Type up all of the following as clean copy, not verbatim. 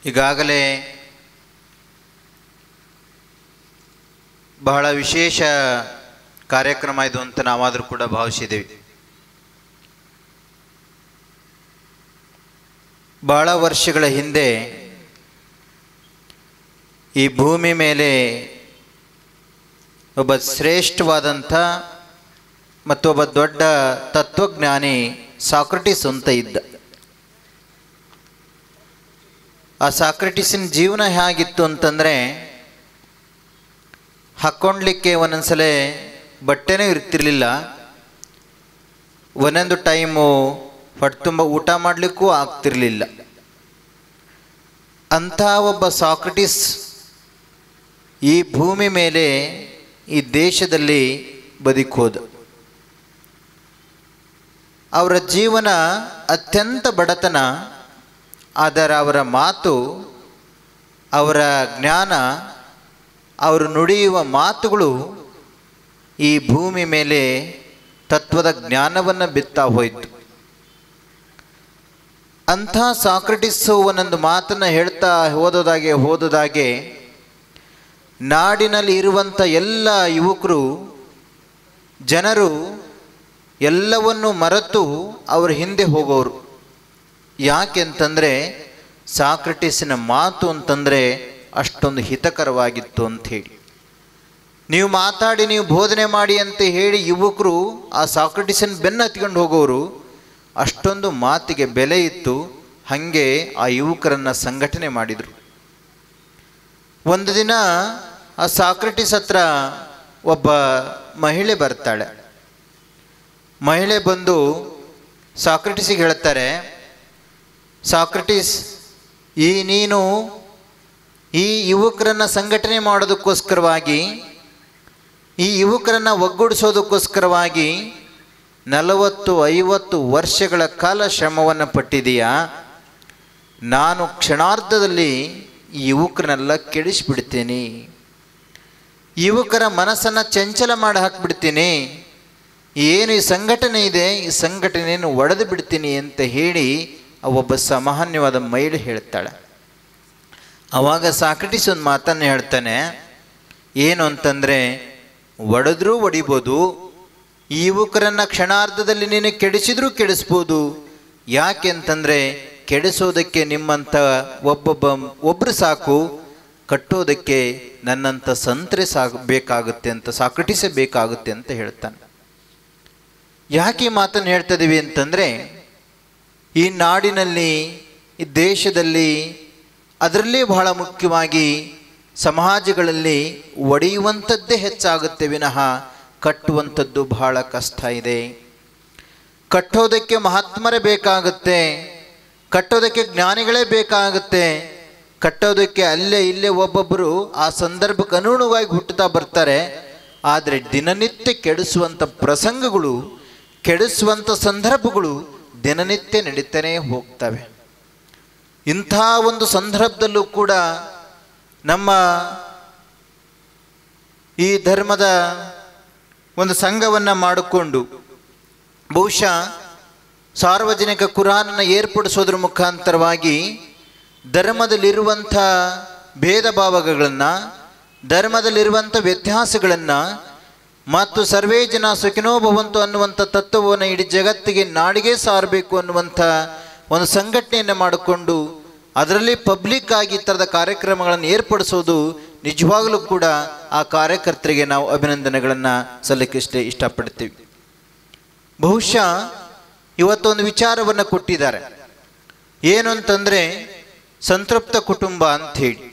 ಈಗಾಗಲೇ ಬಹಳ ವಿಶೇಷ ಕಾರ್ಯಕ್ರಮ ಇದು ಅಂತ ನಾವಾದರೂ ಕೂಡ ಭಾವಿಸಿದ್ದೇವೆ. ಬಹಳ ವರ್ಷಗಳ ಹಿಂದೆ ಈ ಭೂಮಿ ಮೇಲೆ ಒಬ್ಬ ಶ್ರೇಷ್ಠವಾದಂಥ ಮತ್ತು ಒಬ್ಬ ದೊಡ್ಡ ತತ್ವಜ್ಞಾನಿ ಸಾಕ್ರಟಿಸ್ ಅಂತ ಇದ್ದ. ಆ ಸಾಕ್ರಟಿಸಿನ ಜೀವನ ಹೇಗಿತ್ತು ಅಂತಂದರೆ, ಹಾಕ್ಕೊಳ್ಲಿಕ್ಕೆ ಒಂದೊಂದ್ಸಲ ಬಟ್ಟೆನೂ ಇರ್ತಿರ್ಲಿಲ್ಲ, ಒಂದೊಂದು ಟೈಮು ಹೊಟ್ಟೆ ತುಂಬ ಊಟ ಮಾಡಲಿಕ್ಕೂ ಆಗ್ತಿರಲಿಲ್ಲ. ಅಂಥ ಒಬ್ಬ ಸಾಕ್ರಟಿಸ್ ಈ ಭೂಮಿ ಮೇಲೆ ಈ ದೇಶದಲ್ಲಿ ಬದುಕೋದು. ಅವರ ಜೀವನ ಅತ್ಯಂತ ಬಡತನ, ಆದರೆ ಅವರ ಮಾತು, ಅವರ ಜ್ಞಾನ, ಅವರು ನುಡಿಯುವ ಮಾತುಗಳು ಈ ಭೂಮಿ ಮೇಲೆ ತತ್ವದ ಜ್ಞಾನವನ್ನು ಬಿತ್ತಾ ಹೋಯಿತು. ಅಂಥ ಸಾಕ್ರಟಿಸ್ಸು ಒಂದೊಂದು ಮಾತನ್ನು ಹೇಳ್ತಾ ಹೋದದಾಗೆ ನಾಡಿನಲ್ಲಿ ಇರುವಂಥ ಎಲ್ಲ ಯುವಕರು, ಜನರು ಎಲ್ಲವನ್ನು ಮರೆತು ಅವರ ಹಿಂದೆ ಹೋಗೋರು. ಯಾಕೆಂತಂದರೆ ಸಾಕ್ರಟಿಸಿನ ಮಾತು ಅಂತಂದರೆ ಅಷ್ಟೊಂದು ಹಿತಕರವಾಗಿತ್ತು ಅಂಥೇಳಿ. ನೀವು ಮಾತಾಡಿ, ನೀವು ಬೋಧನೆ ಮಾಡಿ ಅಂತ ಹೇಳಿ ಯುವಕರು ಆ ಸಾಕ್ರಟಿಸನ್ ಬೆನ್ನು ಹತ್ಕೊಂಡು ಹೋಗೋರು. ಅಷ್ಟೊಂದು ಮಾತಿಗೆ ಬೆಲೆ ಇತ್ತು. ಹಾಗೆ ಆ ಯುವಕರನ್ನು ಸಂಘಟನೆ ಮಾಡಿದರು. ಒಂದು ದಿನ ಆ ಸಾಕ್ರಟಿಸ್ ಹತ್ರ ಒಬ್ಬ ಮಹಿಳೆ ಬರ್ತಾಳೆ. ಮಹಿಳೆ ಬಂದು ಸಾಕ್ರಟಿಸಿಗೆ ಹೇಳ್ತಾರೆ, ಸಾಕ್ರಟಿಸ್, ನೀನು ಈ ಯುವಕರನ್ನು ಸಂಘಟನೆ ಮಾಡೋದಕ್ಕೋಸ್ಕರವಾಗಿ, ಈ ಯುವಕರನ್ನು ಒಗ್ಗೂಡಿಸೋದಕ್ಕೋಸ್ಕರವಾಗಿ 40-50 ವರ್ಷಗಳ ಕಾಲ ಶ್ರಮವನ್ನು ಪಟ್ಟಿದೆಯಾ. ನಾನು ಕ್ಷಣಾರ್ಧದಲ್ಲಿ ಈ ಯುವಕರನ್ನೆಲ್ಲ ಕೆಡಿಸಿಬಿಡ್ತೀನಿ, ಯುವಕರ ಮನಸ್ಸನ್ನು ಚಂಚಲ ಮಾಡಿ ಹಾಕಿಬಿಡ್ತೀನಿ, ಏನು ಈ ಸಂಘಟನೆ ಇದೆ ಈ ಸಂಘಟನೆಯನ್ನು ಒಡೆದು ಬಿಡ್ತೀನಿ ಅಂತ ಹೇಳಿ ಒಬ್ಬ ಸಾಮಾನ್ಯವಾದ ಮಹಿಳೆ ಹೇಳ್ತಾಳೆ. ಆವಾಗ ಸಾಕ್ರಟಿಸ್ ಒಂದು ಮಾತನ್ನು ಹೇಳ್ತಾನೆ. ಏನು ಅಂತಂದರೆ, ಒಡೆದ್ರೂ ಒಡಿಬೋದು, ಈ ಯುವಕರನ್ನು ಕ್ಷಣಾರ್ಧದಲ್ಲಿ ನೀನು ಕೆಡಿಸ್ಬೋದು. ಯಾಕೆ ಅಂತಂದರೆ ಕೆಡಿಸೋದಕ್ಕೆ ನಿಮ್ಮಂಥ ಒಬ್ಬರು ಸಾಕು, ಕಟ್ಟೋದಕ್ಕೆ ನನ್ನಂಥ ಸಂತರೆ ಬೇಕಾಗುತ್ತೆ ಅಂತ, ಸಾಕ್ರಟಿಸೇ ಬೇಕಾಗುತ್ತೆ ಅಂತ ಹೇಳ್ತಾನೆ. ಯಾಕೆ ಈ ಮಾತನ್ನು ಹೇಳ್ತಿದ್ದೀವಿ ಅಂತಂದರೆ, ಈ ನಾಡಿನಲ್ಲಿ, ಈ ದೇಶದಲ್ಲಿ, ಅದರಲ್ಲೇ ಬಹಳ ಮುಖ್ಯವಾಗಿ ಸಮಾಜಗಳಲ್ಲಿ ಒಡೆಯುವಂಥದ್ದೇ ಹೆಚ್ಚಾಗುತ್ತೆ ವಿನಃ ಕಟ್ಟುವಂಥದ್ದು ಬಹಳ ಕಷ್ಟ ಇದೆ. ಕಟ್ಟೋದಕ್ಕೆ ಮಹಾತ್ಮರೇ ಬೇಕಾಗುತ್ತೆ, ಕಟ್ಟೋದಕ್ಕೆ ಜ್ಞಾನಿಗಳೇ ಬೇಕಾಗುತ್ತೆ, ಕಟ್ಟೋದಕ್ಕೆ ಅಲ್ಲೇ ಇಲ್ಲೇ ಒಬ್ಬೊಬ್ಬರು ಆ ಸಂದರ್ಭಕ್ಕೆ ಅನುಗುಣವಾಗಿ ಹುಟ್ಟುತ್ತಾ ಬರ್ತಾರೆ. ಆದರೆ ದಿನನಿತ್ಯ ಕೆಡಿಸುವಂಥ ಪ್ರಸಂಗಗಳು, ಕೆಡಿಸುವಂಥ ಸಂದರ್ಭಗಳು ದಿನನಿತ್ಯ ನಡೀತಾನೇ ಹೋಗ್ತವೆ. ಇಂಥ ಒಂದು ಸಂದರ್ಭದಲ್ಲೂ ಕೂಡ ನಮ್ಮ ಈ ಧರ್ಮದ ಒಂದು ಸಂಘವನ್ನು ಮಾಡಿಕೊಂಡು ಬಹುಶಃ ಸಾರ್ವಜನಿಕ ಕುರಾನನ್ನು ಏರ್ಪಡಿಸೋದ್ರ ಮುಖಾಂತರವಾಗಿ ಧರ್ಮದಲ್ಲಿರುವಂಥ ಭೇದ ಭಾವಗಳನ್ನು, ಧರ್ಮದಲ್ಲಿರುವಂಥ ವ್ಯತ್ಯಾಸಗಳನ್ನು ಮತ್ತು ಸರ್ವೇ ಜನ ಸುಖಿನೋ ಭವಂತು ಅನ್ನುವಂಥ ತತ್ವವನ್ನು ಇಡೀ ಜಗತ್ತಿಗೆ, ನಾಡಿಗೆ ಸಾರಬೇಕು ಅನ್ನುವಂಥ ಒಂದು ಸಂಘಟನೆಯನ್ನು ಮಾಡಿಕೊಂಡು ಅದರಲ್ಲಿ ಪಬ್ಲಿಕ್ ಆಗಿ ಈ ಥರದ ಕಾರ್ಯಕ್ರಮಗಳನ್ನು ಏರ್ಪಡಿಸೋದು ನಿಜವಾಗಲೂ ಕೂಡ ಆ ಕಾರ್ಯಕರ್ತರಿಗೆ ನಾವು ಅಭಿನಂದನೆಗಳನ್ನು ಸಲ್ಲಿಸಲಿಕ್ಕೆ ಇಷ್ಟಪಡ್ತೀವಿ. ಬಹುಶಃ ಇವತ್ತೊಂದು ವಿಚಾರವನ್ನು ಕೊಟ್ಟಿದ್ದಾರೆ. ಏನು ಅಂತಂದರೆ ಸಂತೃಪ್ತ ಕುಟುಂಬ ಅಂಥೇಳಿ.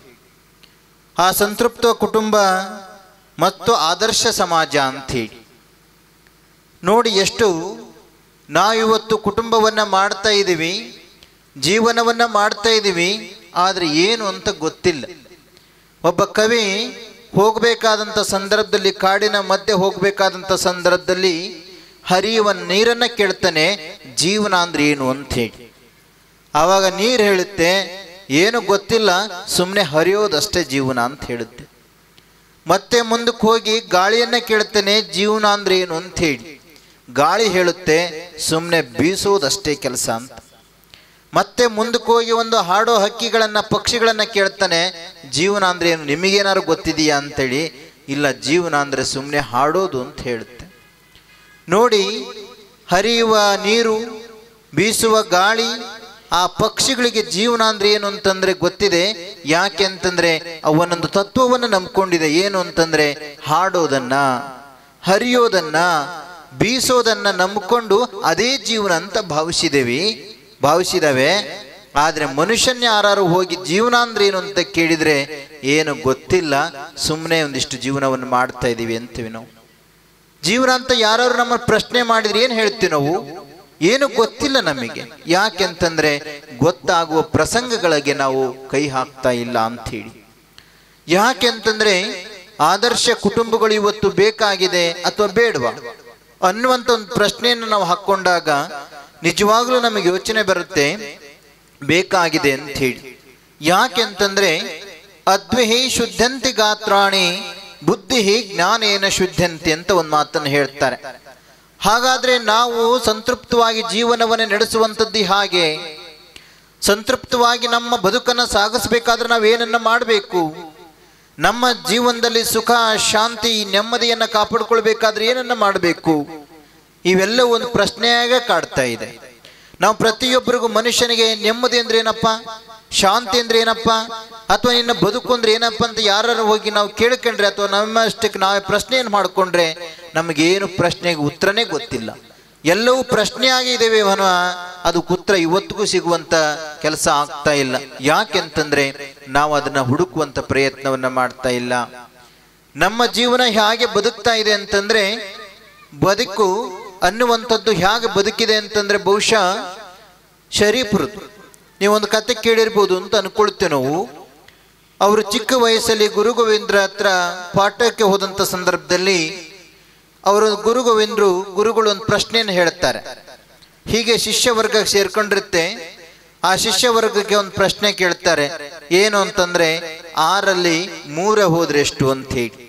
ಆ ಸಂತೃಪ್ತ ಕುಟುಂಬ ಮತ್ತು ಆದರ್ಶ ಸಮಾಜ ಅಂಥೇಳಿ. ನೋಡಿ, ಎಷ್ಟು ನಾವಿವತ್ತು ಕುಟುಂಬವನ್ನು ಮಾಡ್ತಾ ಇದ್ದೀವಿ, ಜೀವನವನ್ನು ಮಾಡ್ತಾ ಇದ್ದೀವಿ, ಆದರೆ ಏನು ಅಂತ ಗೊತ್ತಿಲ್ಲ. ಒಬ್ಬ ಕವಿ ಹೋಗಬೇಕಾದಂಥ ಸಂದರ್ಭದಲ್ಲಿ, ಕಾಡಿನ ಮಧ್ಯೆ ಹೋಗಬೇಕಾದಂಥ ಸಂದರ್ಭದಲ್ಲಿ ಹರಿಯುವ ನೀರನ್ನು ಕೇಳ್ತಾನೆ, ಜೀವನ ಅಂದ್ರೆ ಏನು ಅಂಥೇಳಿ. ಆವಾಗ ನೀರು ಹೇಳುತ್ತೆ, ಏನು ಗೊತ್ತಿಲ್ಲ, ಸುಮ್ಮನೆ ಹರಿಯೋದಷ್ಟೇ ಜೀವನ ಅಂತ ಹೇಳುತ್ತೆ. ಮತ್ತೆ ಮುಂದಕ್ಕೆ ಹೋಗಿ ಗಾಳಿಯನ್ನು ಕೇಳ್ತಾನೆ, ಜೀವನ ಅಂದ್ರೆ ಏನು ಅಂಥೇಳಿ. ಗಾಳಿ ಹೇಳುತ್ತೆ, ಸುಮ್ಮನೆ ಬೀಸೋದಷ್ಟೇ ಕೆಲಸ ಅಂತ. ಮತ್ತೆ ಮುಂದಕ್ಕೆ ಹೋಗಿ ಒಂದು ಹಾಡೋ ಹಕ್ಕಿಗಳನ್ನ ಪಕ್ಷಿಗಳನ್ನ ಕೇಳ್ತಾನೆ, ಜೀವನ ಅಂದ್ರೆ ಏನು ನಿಮಗೇನಾದ್ರು ಗೊತ್ತಿದೆಯಾ ಅಂತೇಳಿ. ಇಲ್ಲ, ಜೀವನ ಅಂದ್ರೆ ಸುಮ್ಮನೆ ಹಾಡೋದು ಅಂತ ಹೇಳುತ್ತೆ. ನೋಡಿ, ಹರಿಯುವ ನೀರು, ಬೀಸುವ ಗಾಳಿ, ಆ ಪಕ್ಷಿಗಳಿಗೆ ಜೀವನ ಅಂದ್ರೆ ಏನು ಅಂತಂದ್ರೆ ಗೊತ್ತಿದೆ. ಯಾಕೆ ಅಂತಂದ್ರೆ ಅವನೊಂದು ತತ್ವವನ್ನು ನಂಬ್ಕೊಂಡಿದೆ. ಏನು ಅಂತಂದ್ರೆ ಹಾಡೋದನ್ನ, ಹರಿಯೋದನ್ನ, ಬೀಸೋದನ್ನ ನಂಬಿಕೊಂಡು ಅದೇ ಜೀವನ ಅಂತ ಭಾವಿಸಿದವೆ. ಆದ್ರೆ ಮನುಷ್ಯನ ಯಾರು ಹೋಗಿ ಜೀವನ ಅಂದ್ರೆ ಏನು ಅಂತ ಕೇಳಿದ್ರೆ ಏನು ಗೊತ್ತಿಲ್ಲ, ಸುಮ್ಮನೆ ಒಂದಿಷ್ಟು ಜೀವನವನ್ನು ಮಾಡ್ತಾ ಇದೀವಿ ಅಂತೀವಿ ನಾವು. ಜೀವನ ಅಂತ ಯಾರು ನಮ್ಮ ಪ್ರಶ್ನೆ ಮಾಡಿದ್ರೆ ಏನು ಹೇಳ್ತೀವಿ ನಾವು? ಏನು ಗೊತ್ತಿಲ್ಲ ನಮಗೆ. ಯಾಕೆ ಅಂತಂದ್ರೆ ಗೊತ್ತಾಗುವ ಪ್ರಸಂಗಗಳಿಗೆ ನಾವು ಕೈ ಹಾಕ್ತಾ ಇಲ್ಲ ಅಂತ ಹೇಳಿ. ಯಾಕೆ ಅಂತಂದ್ರೆ ಆದರ್ಶ ಕುಟುಂಬಗಳು ಇವತ್ತು ಬೇಕಾಗಿದೆ ಅಥವಾ ಬೇಡವಾ ಅನ್ನುವಂಥ ಒಂದು ಪ್ರಶ್ನೆಯನ್ನು ನಾವು ಹಾಕೊಂಡಾಗ ನಿಜವಾಗ್ಲೂ ನಮಗೆ ಯೋಚನೆ ಬರುತ್ತೆ, ಬೇಕಾಗಿದೆ ಅಂತ ಹೇಳಿ. ಯಾಕೆ ಅಂತಂದ್ರೆ ಅದ್ವಿಹಿ ಶುದ್ಧಂತಿ ಗಾತ್ರಾಣಿ ಬುದ್ಧಿ ಜ್ಞಾನೇನ ಶುದ್ಧಂತಿ ಅಂತ ಒಂದು ಮಾತನ್ನು ಹೇಳ್ತಾರೆ. ಹಾಗಾದ್ರೆ ನಾವು ಸಂತೃಪ್ತವಾಗಿ ಜೀವನವನ್ನು ನಡೆಸುವಂಥದ್ದು ಹಾಗೆ, ಸಂತೃಪ್ತವಾಗಿ ನಮ್ಮ ಬದುಕನ್ನು ಸಾಗಿಸ್ಬೇಕಾದ್ರೆ ನಾವೇನನ್ನ ಮಾಡಬೇಕು? ನಮ್ಮ ಜೀವನದಲ್ಲಿ ಸುಖ, ಶಾಂತಿ, ನೆಮ್ಮದಿಯನ್ನು ಕಾಪಾಡಿಕೊಳ್ಬೇಕಾದ್ರೆ ಏನನ್ನ ಮಾಡಬೇಕು? ಇವೆಲ್ಲ ಒಂದು ಪ್ರಶ್ನೆಯಾಗ ಕಾಡ್ತಾ ಇದೆ. ನಾವು ಪ್ರತಿಯೊಬ್ಬರಿಗೂ ಮನುಷ್ಯನಿಗೆ ನೆಮ್ಮದಿ ಅಂದ್ರೆ ಏನಪ್ಪ, ಶಾಂತಿ ಅಂದ್ರೆ ಏನಪ್ಪ, ಅಥವಾ ನಿನ್ನ ಬದುಕು ಅಂದ್ರೆ ಏನಪ್ಪ ಅಂತ ಯಾರು ಹೋಗಿ ನಾವು ಕೇಳ್ಕೊಂಡ್ರೆ ಅಥವಾ ನಮ್ಮಷ್ಟಕ್ಕೆ ನಾವೇ ಪ್ರಶ್ನೆಯನ್ನು ಮಾಡಿಕೊಂಡ್ರೆ ನಮಗೇನು ಪ್ರಶ್ನೆಗೆ ಉತ್ತರನೇ ಗೊತ್ತಿಲ್ಲ. ಎಲ್ಲವೂ ಪ್ರಶ್ನೆಯಾಗಿ ಇದ್ದೇವೆ ವಿನಃ ಅದು ಉತ್ತರ ಇವತ್ತಿಗೂ ಸಿಗುವಂತ ಕೆಲಸ ಆಗ್ತಾ ಇಲ್ಲ. ಯಾಕೆಂತಂದ್ರೆ ನಾವು ಅದನ್ನ ಹುಡುಕುವಂತ ಪ್ರಯತ್ನವನ್ನ ಮಾಡ್ತಾ ಇಲ್ಲ. ನಮ್ಮ ಜೀವನ ಹೇಗೆ ಬದುಕ್ತಾ ಇದೆ ಅಂತಂದ್ರೆ, ಬದುಕು ಅನ್ನುವಂಥದ್ದು ಹೇಗೆ ಬದುಕಿದೆ ಅಂತಂದ್ರೆ ಬಹುಶಃ ಶರೀಫ್ರದ್ದು ನೀವೊಂದು ಕತೆ ಕೇಳಿರ್ಬೋದು ಅಂತ ಅನ್ಕೊಳ್ತೇವೆ ನಾವು. ಅವರು ಚಿಕ್ಕ ವಯಸ್ಸಲ್ಲಿ ಗುರು ಗೋವಿಂದ್ರ ಹತ್ರ ಪಾಠಕ್ಕೆ ಹೋದಂಥ ಸಂದರ್ಭದಲ್ಲಿ ಅವರು ಗುರುಗಳು ಒಂದು ಪ್ರಶ್ನೆಯನ್ನು ಹೇಳ್ತಾರೆ. ಹೀಗೆ ಶಿಷ್ಯ ವರ್ಗ ಸೇರ್ಕೊಂಡಿರುತ್ತೆ. ಆ ಶಿಷ್ಯ ವರ್ಗಕ್ಕೆ ಒಂದು ಪ್ರಶ್ನೆ ಕೇಳ್ತಾರೆ. ಏನು ಅಂತಂದ್ರೆ 6ರಲ್ಲಿ 3 ಹೋದ್ರೆ ಎಷ್ಟು ಅಂತ ಹೇಳಿ.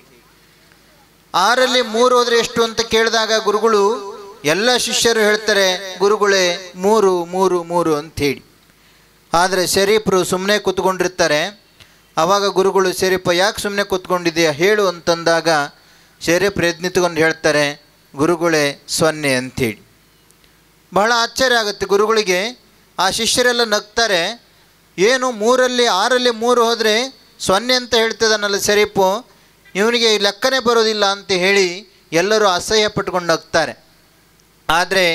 6ರಲ್ಲಿ 3 ಹೋದ್ರೆ ಎಷ್ಟು ಅಂತ ಕೇಳಿದಾಗ ಗುರುಗಳು ಎಲ್ಲ ಶಿಷ್ಯರು ಹೇಳ್ತಾರೆ, ಗುರುಗಳೇ 3 ಅಂತ ಹೇಳಿ. ಆದರೆ ಶರೀಫ್ರು ಸುಮ್ಮನೆ ಕೂತ್ಕೊಂಡಿರ್ತಾರೆ. ಆವಾಗ ಗುರುಗಳು, ಶರೀಫ ಯಾಕೆ ಸುಮ್ಮನೆ ಕೂತ್ಕೊಂಡಿದೆಯಾ ಹೇಳು ಅಂತಂದಾಗ ಶರೀಫ್ರು ಎದ್ದು ನಿಂತ್ಕೊಂಡು ಹೇಳ್ತಾರೆ, ಗುರುಗಳೇ 0 ಅಂಥೇಳಿ. ಬಹಳ ಆಶ್ಚರ್ಯ ಆಗುತ್ತೆ ಗುರುಗಳಿಗೆ. ಆ ಶಿಷ್ಯರೆಲ್ಲ ನಗ್ತಾರೆ. ಏನು 6ರಲ್ಲಿ 3 ಹೋದರೆ 0 ಅಂತ ಹೇಳ್ತಿದ್ದಾನಲ್ಲ ಶರೀಫು, ಇವನಿಗೆ ಲೆಕ್ಕನೇ ಬರೋದಿಲ್ಲ ಅಂತ ಹೇಳಿ ಎಲ್ಲರೂ ಅಸಹ್ಯ ಪಟ್ಕೊಂಡು ನಗ್ತಾರೆ. ಆದರೆ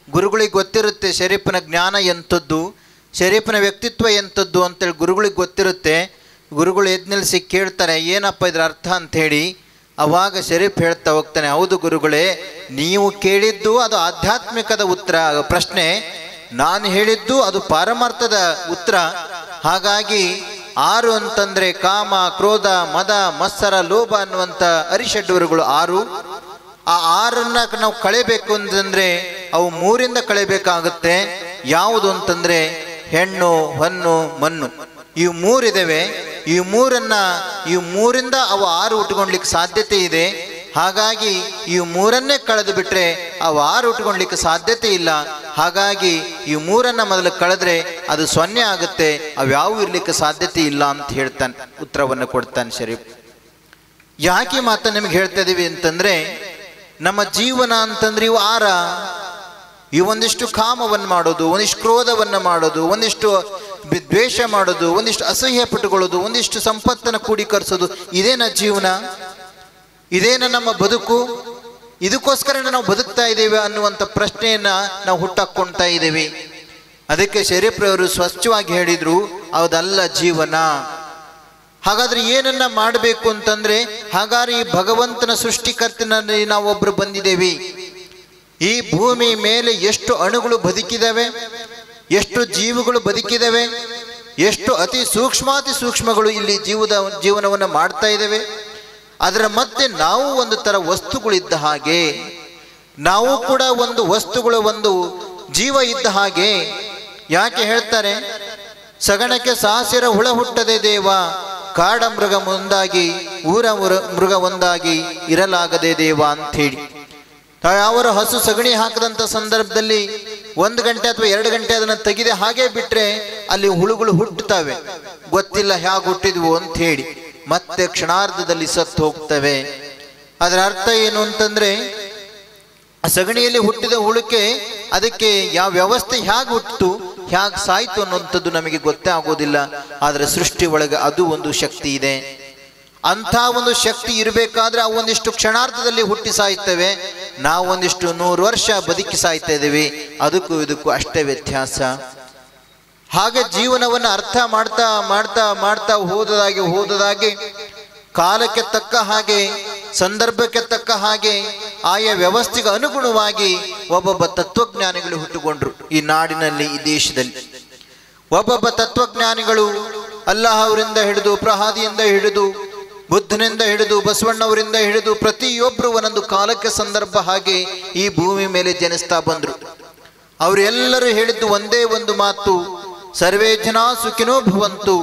ಗುರುಗಳಿಗೆ ಗೊತ್ತಿರುತ್ತೆ ಶರೀಫನ ಜ್ಞಾನ ಎಂಥದ್ದು, ಶರೀಫನ ವ್ಯಕ್ತಿತ್ವ ಎಂಥದ್ದು ಅಂತೇಳಿ ಗುರುಗಳಿಗೆ ಗೊತ್ತಿರುತ್ತೆ. ಗುರುಗಳು ಎದ್ದು ನಿಲ್ಲಿಸಿ ಕೇಳ್ತಾರೆ, ಏನಪ್ಪ ಇದ್ರ ಅರ್ಥ ಅಂಥೇಳಿ. ಅವಾಗ ಶರೀಫ್ ಹೇಳ್ತಾ ಹೋಗ್ತಾನೆ, ಹೌದು ಗುರುಗಳೇ, ನೀವು ಕೇಳಿದ್ದು ಅದು ಆಧ್ಯಾತ್ಮಿಕದ ಪ್ರಶ್ನೆ, ನಾನು ಹೇಳಿದ್ದು ಅದು ಪಾರಮಾರ್ಥದ ಉತ್ತರ. ಹಾಗಾಗಿ 6 ಅಂತಂದ್ರೆ ಕಾಮ, ಕ್ರೋಧ, ಮದ, ಮತ್ಸರ, ಲೋಭ ಅನ್ನುವಂಥ ಅರಿಷಡ್ವರ್ಗಗಳು 6. ಆ 6ಅನ್ನ ನಾವು ಕಳೆಬೇಕು ಅಂತಂದ್ರೆ ಅವು 3ರಿಂದ ಕಳೆಬೇಕಾಗುತ್ತೆ. ಯಾವುದು ಅಂತಂದ್ರೆ ಹೆಣ್ಣು, ಹೊನ್ನು, ಮಣ್ಣು, ಇವು 3 ಇದಾವೆ. ಈ 3ರಿಂದ ಅವು 6 ಉಟ್ಕೊಳ್ಲಿಕ್ಕೆ ಸಾಧ್ಯತೆ ಇದೆ. ಹಾಗಾಗಿ ಈ 3ಅನ್ನೇ ಕಳೆದು ಬಿಟ್ರೆ ಅವು 6 ಉಟ್ಕೊಳ್ಲಿಕ್ಕೆ ಸಾಧ್ಯತೆ ಇಲ್ಲ. ಹಾಗಾಗಿ ಈ 3ಅನ್ನ ಮೊದಲು ಕಳೆದ್ರೆ ಅದು 0 ಆಗುತ್ತೆ, ಅವ್ಯಾವು ಇರ್ಲಿಕ್ಕೆ ಸಾಧ್ಯತೆ ಇಲ್ಲ ಅಂತ ಹೇಳ್ತಾನೆ, ಉತ್ತರವನ್ನು ಕೊಡ್ತಾನೆ ಶರೀಫ್. ಯಾಕೆ ಮಾತನ್ನು ನಿಮ್ಗೆ ಹೇಳ್ತಾ ಇದೀವಿ ಅಂತಂದ್ರೆ, ನಮ್ಮ ಜೀವನ ಅಂತಂದ್ರೆ ಇವು ಒಂದಿಷ್ಟು ಕಾಮವನ್ನು ಮಾಡೋದು, ಒಂದಿಷ್ಟು ಕ್ರೋಧವನ್ನು ಮಾಡೋದು, ಒಂದಿಷ್ಟು ದ್ವೇಷ ಮಾಡೋದು, ಒಂದಿಷ್ಟು ಅಸಹ್ಯ ಪಟ್ಟುಕೊಳ್ಳೋದು, ಒಂದಿಷ್ಟು ಸಂಪತ್ತನ್ನು ಕೂಡಿಕರಿಸೋದು, ಇದೇನ ಜೀವನ? ಇದೇನ ನಮ್ಮ ಬದುಕು? ಇದಕ್ಕೋಸ್ಕರ ನಾವು ಬದುಕ್ತಾ ಇದ್ದೇವೆ ಅನ್ನುವಂಥ ಪ್ರಶ್ನೆಯನ್ನ ನಾವು ಹುಟ್ಟಾಕೊಳ್ತಾ ಇದ್ದೇವೆ. ಅದಕ್ಕೆ ಶರೀಫ್ರವರು ಸ್ವಚ್ಛವಾಗಿ ಹೇಳಿದ್ರು, ಅದಲ್ಲ ಜೀವನ. ಹಾಗಾದ್ರೆ ಏನನ್ನ ಮಾಡಬೇಕು ಅಂತಂದ್ರೆ, ಹಾಗಾದ್ರೆ ಈ ಭಗವಂತನ ಸೃಷ್ಟಿಕರ್ತನಲ್ಲಿ ನಾವೊಬ್ರು ಬಂದಿದ್ದೇವೆ. ಈ ಭೂಮಿ ಮೇಲೆ ಎಷ್ಟು ಅಣುಗಳು ಬದುಕಿದಾವೆ, ಎಷ್ಟು ಜೀವಗಳು ಬದುಕಿದಾವೆ, ಎಷ್ಟು ಅತಿ ಸೂಕ್ಷ್ಮಗಳು ಇಲ್ಲಿ ಜೀವನವನ್ನು ಮಾಡ್ತಾ ಇದ್ದೇವೆ. ಅದರ ಮತ್ತೆ ನಾವು ಒಂದು ತರ ವಸ್ತುಗಳಿದ್ದ ಹಾಗೆ, ನಾವು ಕೂಡ ಒಂದು ವಸ್ತುಗಳ ಒಂದು ಜೀವ ಇದ್ದ ಹಾಗೆ. ಯಾಕೆ ಹೇಳ್ತಾರೆ, ಸಗಣಕ್ಕೆ ಸಾಸಿರ ಹುಳ ಹುಟ್ಟದೆ ದೇವ, ಕಾಡ ಮೃಗ ಒಂದಾಗಿ ಊರ ಮೃಗ ಒಂದಾಗಿ ಇರಲಾಗದೆ ದೇವ ಅಂಥೇಳಿ. ಅವರು ಹಸು ಸಗಣಿ ಹಾಕದಂಥ ಸಂದರ್ಭದಲ್ಲಿ 1 ಗಂಟೆ ಅಥವಾ 2 ಗಂಟೆ ಅದನ್ನು ತೆಗೆದೆ ಹಾಗೆ ಬಿಟ್ರೆ ಅಲ್ಲಿ ಹುಳುಗಳು ಹುಟ್ಟುತ್ತವೆ, ಗೊತ್ತಿಲ್ಲ ಹೇಗೆ ಹುಟ್ಟಿದ್ವು ಅಂತ ಹೇಳಿ, ಮತ್ತೆ ಕ್ಷಣಾರ್ಧದಲ್ಲಿ ಸತ್ತು ಹೋಗ್ತವೆ. ಅದರ ಅರ್ಥ ಏನು ಅಂತಂದ್ರೆ, ಸಗಣಿಯಲ್ಲಿ ಹುಟ್ಟಿದ ಹುಳುಕೆ ಅದಕ್ಕೆ ಯಾವ ವ್ಯವಸ್ಥೆ ಹೇಗೆ ಹುಟ್ಟಿತು, ಹೇಗೆ ಸಾಯ್ತು ಅನ್ನುವಂಥದ್ದು ನಮಗೆ ಗೊತ್ತೇ ಆಗೋದಿಲ್ಲ. ಆದರೆ ಸೃಷ್ಟಿ ಒಳಗೆ ಅದು ಒಂದು ಶಕ್ತಿ ಇದೆ. ಅಂಥ ಒಂದು ಶಕ್ತಿ ಇರಬೇಕಾದ್ರೆ ಅವು ಒಂದಿಷ್ಟು ಕ್ಷಣಾರ್ಧದಲ್ಲಿ ಹುಟ್ಟಿ ಸಾಯ್ತವೆ, ನಾವು ಒಂದಿಷ್ಟು 100 ವರ್ಷ ಬದುಕಿ ಸಾಯ್ತಾ ಇದ್ದೀವಿ. ಅದಕ್ಕೂ ಇದಕ್ಕೂ ಅಷ್ಟೇ ವ್ಯತ್ಯಾಸ. ಹಾಗೆ ಜೀವನವನ್ನು ಅರ್ಥ ಮಾಡ್ತಾ ಮಾಡ್ತಾ ಮಾಡ್ತಾ ಹೋದದಾಗೆ ಕಾಲಕ್ಕೆ ತಕ್ಕ ಹಾಗೆ, ಸಂದರ್ಭಕ್ಕೆ ತಕ್ಕ ಹಾಗೆ, ಆಯಾ ವ್ಯವಸ್ಥೆಗೆ ಅನುಗುಣವಾಗಿ ಒಬ್ಬೊಬ್ಬ ತತ್ವಜ್ಞಾನಿಗಳು ಹುಟ್ಟುಕೊಂಡ್ರು ಈ ನಾಡಿನಲ್ಲಿ, ಈ ದೇಶದಲ್ಲಿ. ಒಬ್ಬೊಬ್ಬ ತತ್ವಜ್ಞಾನಿಗಳು ಅಲ್ಲಾಹ್ ಅವರಿಂದ ಹಿಡಿದು, ಪ್ರಹಾದಿಯಿಂದ ಹಿಡಿದು, ಬುದ್ಧನಿಂದ ಹಿಡಿದು, ಬಸವಣ್ಣವರಿಂದ ಹಿಡಿದು ಪ್ರತಿಯೊಬ್ಬರು ಒಂದೊಂದು ಕಾಲಕ್ಕೆ ಸಂದರ್ಭ ಹಾಗೆ ಈ ಭೂಮಿ ಮೇಲೆ ಜನಿಸ್ತಾ ಬಂದ್ರು. ಅವರೆಲ್ಲರೂ ಹೇಳಿದ್ದು ಒಂದೇ ಒಂದು ಮಾತು, ಸರ್ವೇ ಜನ ಸುಖಿನೋ ಭವಂತು.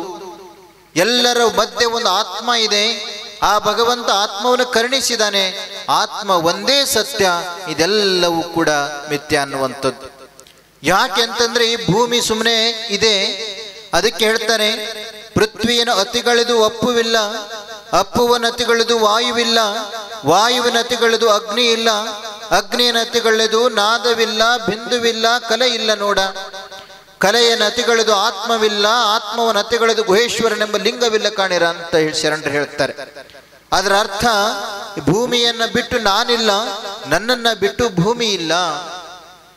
ಎಲ್ಲರ ಮಧ್ಯೆ ಒಂದು ಆತ್ಮ ಇದೆ, ಆ ಭಗವಂತ ಆತ್ಮವನ್ನು ಕರುಣಿಸಿದಾನೆ, ಆತ್ಮ ಒಂದೇ ಸತ್ಯ, ಇದೆಲ್ಲವೂ ಕೂಡ ಮಿಥ್ಯ ಅನ್ನುವಂಥದ್ದು. ಯಾಕೆ ಅಂತಂದ್ರೆ ಈ ಭೂಮಿ ಸುಮ್ಮನೆ ಇದೆ. ಅದಕ್ಕೆ ಹೇಳ್ತಾರೆ, ಪೃಥ್ವಿಯನ್ನು ಅತಿಗಳೆದು ಅಪ್ಪುವಿಲ್ಲ, ಅಪ್ಪುವನ ಅತಿಗಳೆದು ವಾಯುವಿಲ್ಲ, ವಾಯುವಿನ ಅತಿಗಳೆದು ಅಗ್ನಿ ಇಲ್ಲ, ಅಗ್ನಿಯ ಅತಿಗಳೆದು ನಾದವಿಲ್ಲ, ಬಿಂದುವಿಲ್ಲ, ಕಲೆ ಇಲ್ಲ ನೋಡ. ಕಲೆಯ ನತಿಗಳೆದು ಆತ್ಮವಿಲ್ಲ, ಆತ್ಮವ ನತಿಗಳೆದು ಗುಹೇಶ್ವರನೆಂಬ ಲಿಂಗವಿಲ್ಲ ಕಾಣಿರ ಅಂತ ಶರಣರು ಹೇಳ್ತಾರೆ. ಅದರ ಅರ್ಥ, ಭೂಮಿಯನ್ನ ಬಿಟ್ಟು ನಾನಿಲ್ಲ, ನನ್ನನ್ನ ಬಿಟ್ಟು ಭೂಮಿ ಇಲ್ಲ.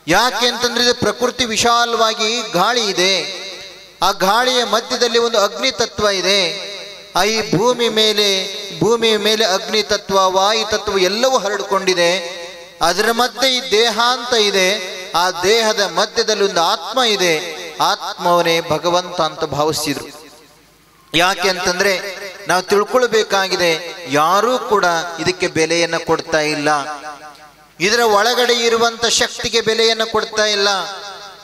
ಯಾಕೆ ಅಂತಂದ್ರೆ ಇದು ಪ್ರಕೃತಿ ವಿಶಾಲವಾಗಿ ಗಾಳಿ ಇದೆ, ಆ ಗಾಳಿಯ ಮಧ್ಯದಲ್ಲಿ ಒಂದು ಅಗ್ನಿ ತತ್ವ ಇದೆ. ಈ ಭೂಮಿಯ ಮೇಲೆ ಅಗ್ನಿ ತತ್ವ, ವಾಯು ತತ್ವ ಎಲ್ಲವೂ ಹರಡಿಕೊಂಡಿದೆ. ಅದರ ಮಧ್ಯೆ ಈ ದೇಹ ಅಂತ ಇದೆ, ಆ ದೇಹದ ಮಧ್ಯದಲ್ಲಿ ಒಂದು ಆತ್ಮ ಇದೆ, ಆತ್ಮವನೇ ಭಗವಂತ ಅಂತ ಭಾವಿಸಿದ್ರು. ಯಾಕೆ ಅಂತಂದ್ರೆ ನಾವು ತಿಳ್ಕೊಳ್ಬೇಕಾಗಿದೆ, ಯಾರೂ ಕೂಡ ಇದಕ್ಕೆ ಬೆಲೆಯನ್ನು ಕೊಡ್ತಾ ಇಲ್ಲ. ಇದರ ಒಳಗಡೆ ಇರುವಂತ ಶಕ್ತಿಗೆ ಬೆಲೆಯನ್ನು ಕೊಡ್ತಾ ಇಲ್ಲ,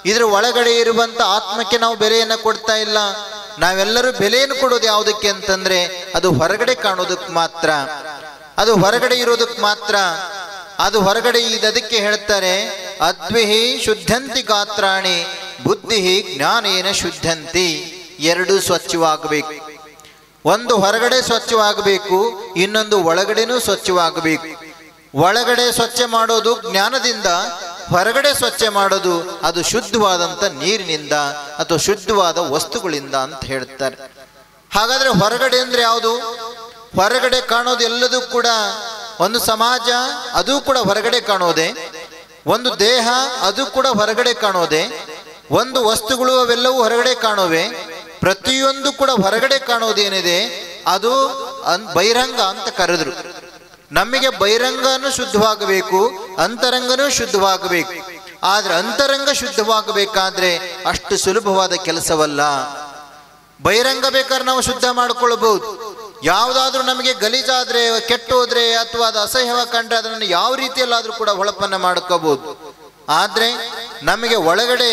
ಇದರ ಒಳಗಡೆ ಇರುವಂತ ಆತ್ಮಕ್ಕೆ ನಾವು ಬೆಲೆಯನ್ನು ಕೊಡ್ತಾ ಇಲ್ಲ. ನಾವೆಲ್ಲರೂ ಬೆಲೆಯನ್ನು ಕೊಡೋದು ಯಾವುದಕ್ಕೆ ಅಂತಂದ್ರೆ ಅದು ಹೊರಗಡೆ ಕಾಣೋದಕ್ಕೆ ಮಾತ್ರ, ಅದು ಹೊರಗಡೆ ಇರೋದಕ್ಕೆ ಮಾತ್ರ. ಅದು ಹೊರಗಡೆ ಇದಕ್ಕೆ ಹೇಳ್ತಾರೆ, ಅದ್ವಿಹಿ ಶುದ್ಧಂತಿ ಗಾತ್ರಾಣಿ ಬುದ್ಧಿ ಜ್ಞಾನೇನ ಶುದ್ಧಂತಿ. ಎರಡು ಸ್ವಚ್ಛವಾಗಬೇಕು. ಒಂದು ಹೊರಗಡೆ ಸ್ವಚ್ಛವಾಗಬೇಕು, ಇನ್ನೊಂದು ಒಳಗಡೆನೂ ಸ್ವಚ್ಛವಾಗಬೇಕು. ಒಳಗಡೆ ಸ್ವಚ್ಛ ಮಾಡೋದು ಜ್ಞಾನದಿಂದ, ಹೊರಗಡೆ ಸ್ವಚ್ಛ ಮಾಡೋದು ಅದು ಶುದ್ಧವಾದಂಥ ನೀರಿನಿಂದ ಅಥವಾ ಶುದ್ಧವಾದ ವಸ್ತುಗಳಿಂದ ಅಂತ ಹೇಳ್ತಾರೆ. ಹಾಗಾದ್ರೆ ಹೊರಗಡೆ ಅಂದ್ರೆ ಯಾವುದು? ಹೊರಗಡೆ ಕಾಣೋದು ಎಲ್ಲದೂ ಕೂಡ ಒಂದು ಸಮಾಜ, ಅದು ಕೂಡ ಹೊರಗಡೆ ಕಾಣೋದೆ. ಒಂದು ದೇಹ, ಅದು ಕೂಡ ಹೊರಗಡೆ ಕಾಣೋದೆ. ಒಂದು ವಸ್ತುಗಳು, ಅವೆಲ್ಲವೂ ಹೊರಗಡೆ ಕಾಣೋವೆ. ಪ್ರತಿಯೊಂದು ಕೂಡ ಹೊರಗಡೆ ಕಾಣೋದೇನಿದೆ ಅದು ಬಹಿರಂಗ ಅಂತ ಕರೆದ್ರು. ನಮಗೆ ಬಹಿರಂಗನೂ ಶುದ್ಧವಾಗಬೇಕು, ಅಂತರಂಗನೂ ಶುದ್ಧವಾಗಬೇಕು. ಆದ್ರೆ ಅಂತರಂಗ ಶುದ್ಧವಾಗಬೇಕಾದ್ರೆ ಅಷ್ಟು ಸುಲಭವಾದ ಕೆಲಸವಲ್ಲ. ಬಹಿರಂಗ ಬೇಕಾದ್ರೆ ನಾವು ಶುದ್ಧ ಮಾಡ್ಕೊಳ್ಬಹುದು. ಯಾವುದಾದ್ರೂ ನಮಗೆ ಗಲೀಜಾದ್ರೆ, ಕೆಟ್ಟೋದ್ರೆ ಅಥವಾ ಅದು ಅಸಹ್ಯವಾಗಿ ಕಂಡ್ರೆ ಅದನ್ನು ಯಾವ ರೀತಿಯಲ್ಲಾದ್ರೂ ಕೂಡ ಹೊಳಪನ್ನ ಮಾಡ್ಕೋಬಹುದು. ಆದ್ರೆ ನಮಗೆ ಒಳಗಡೆ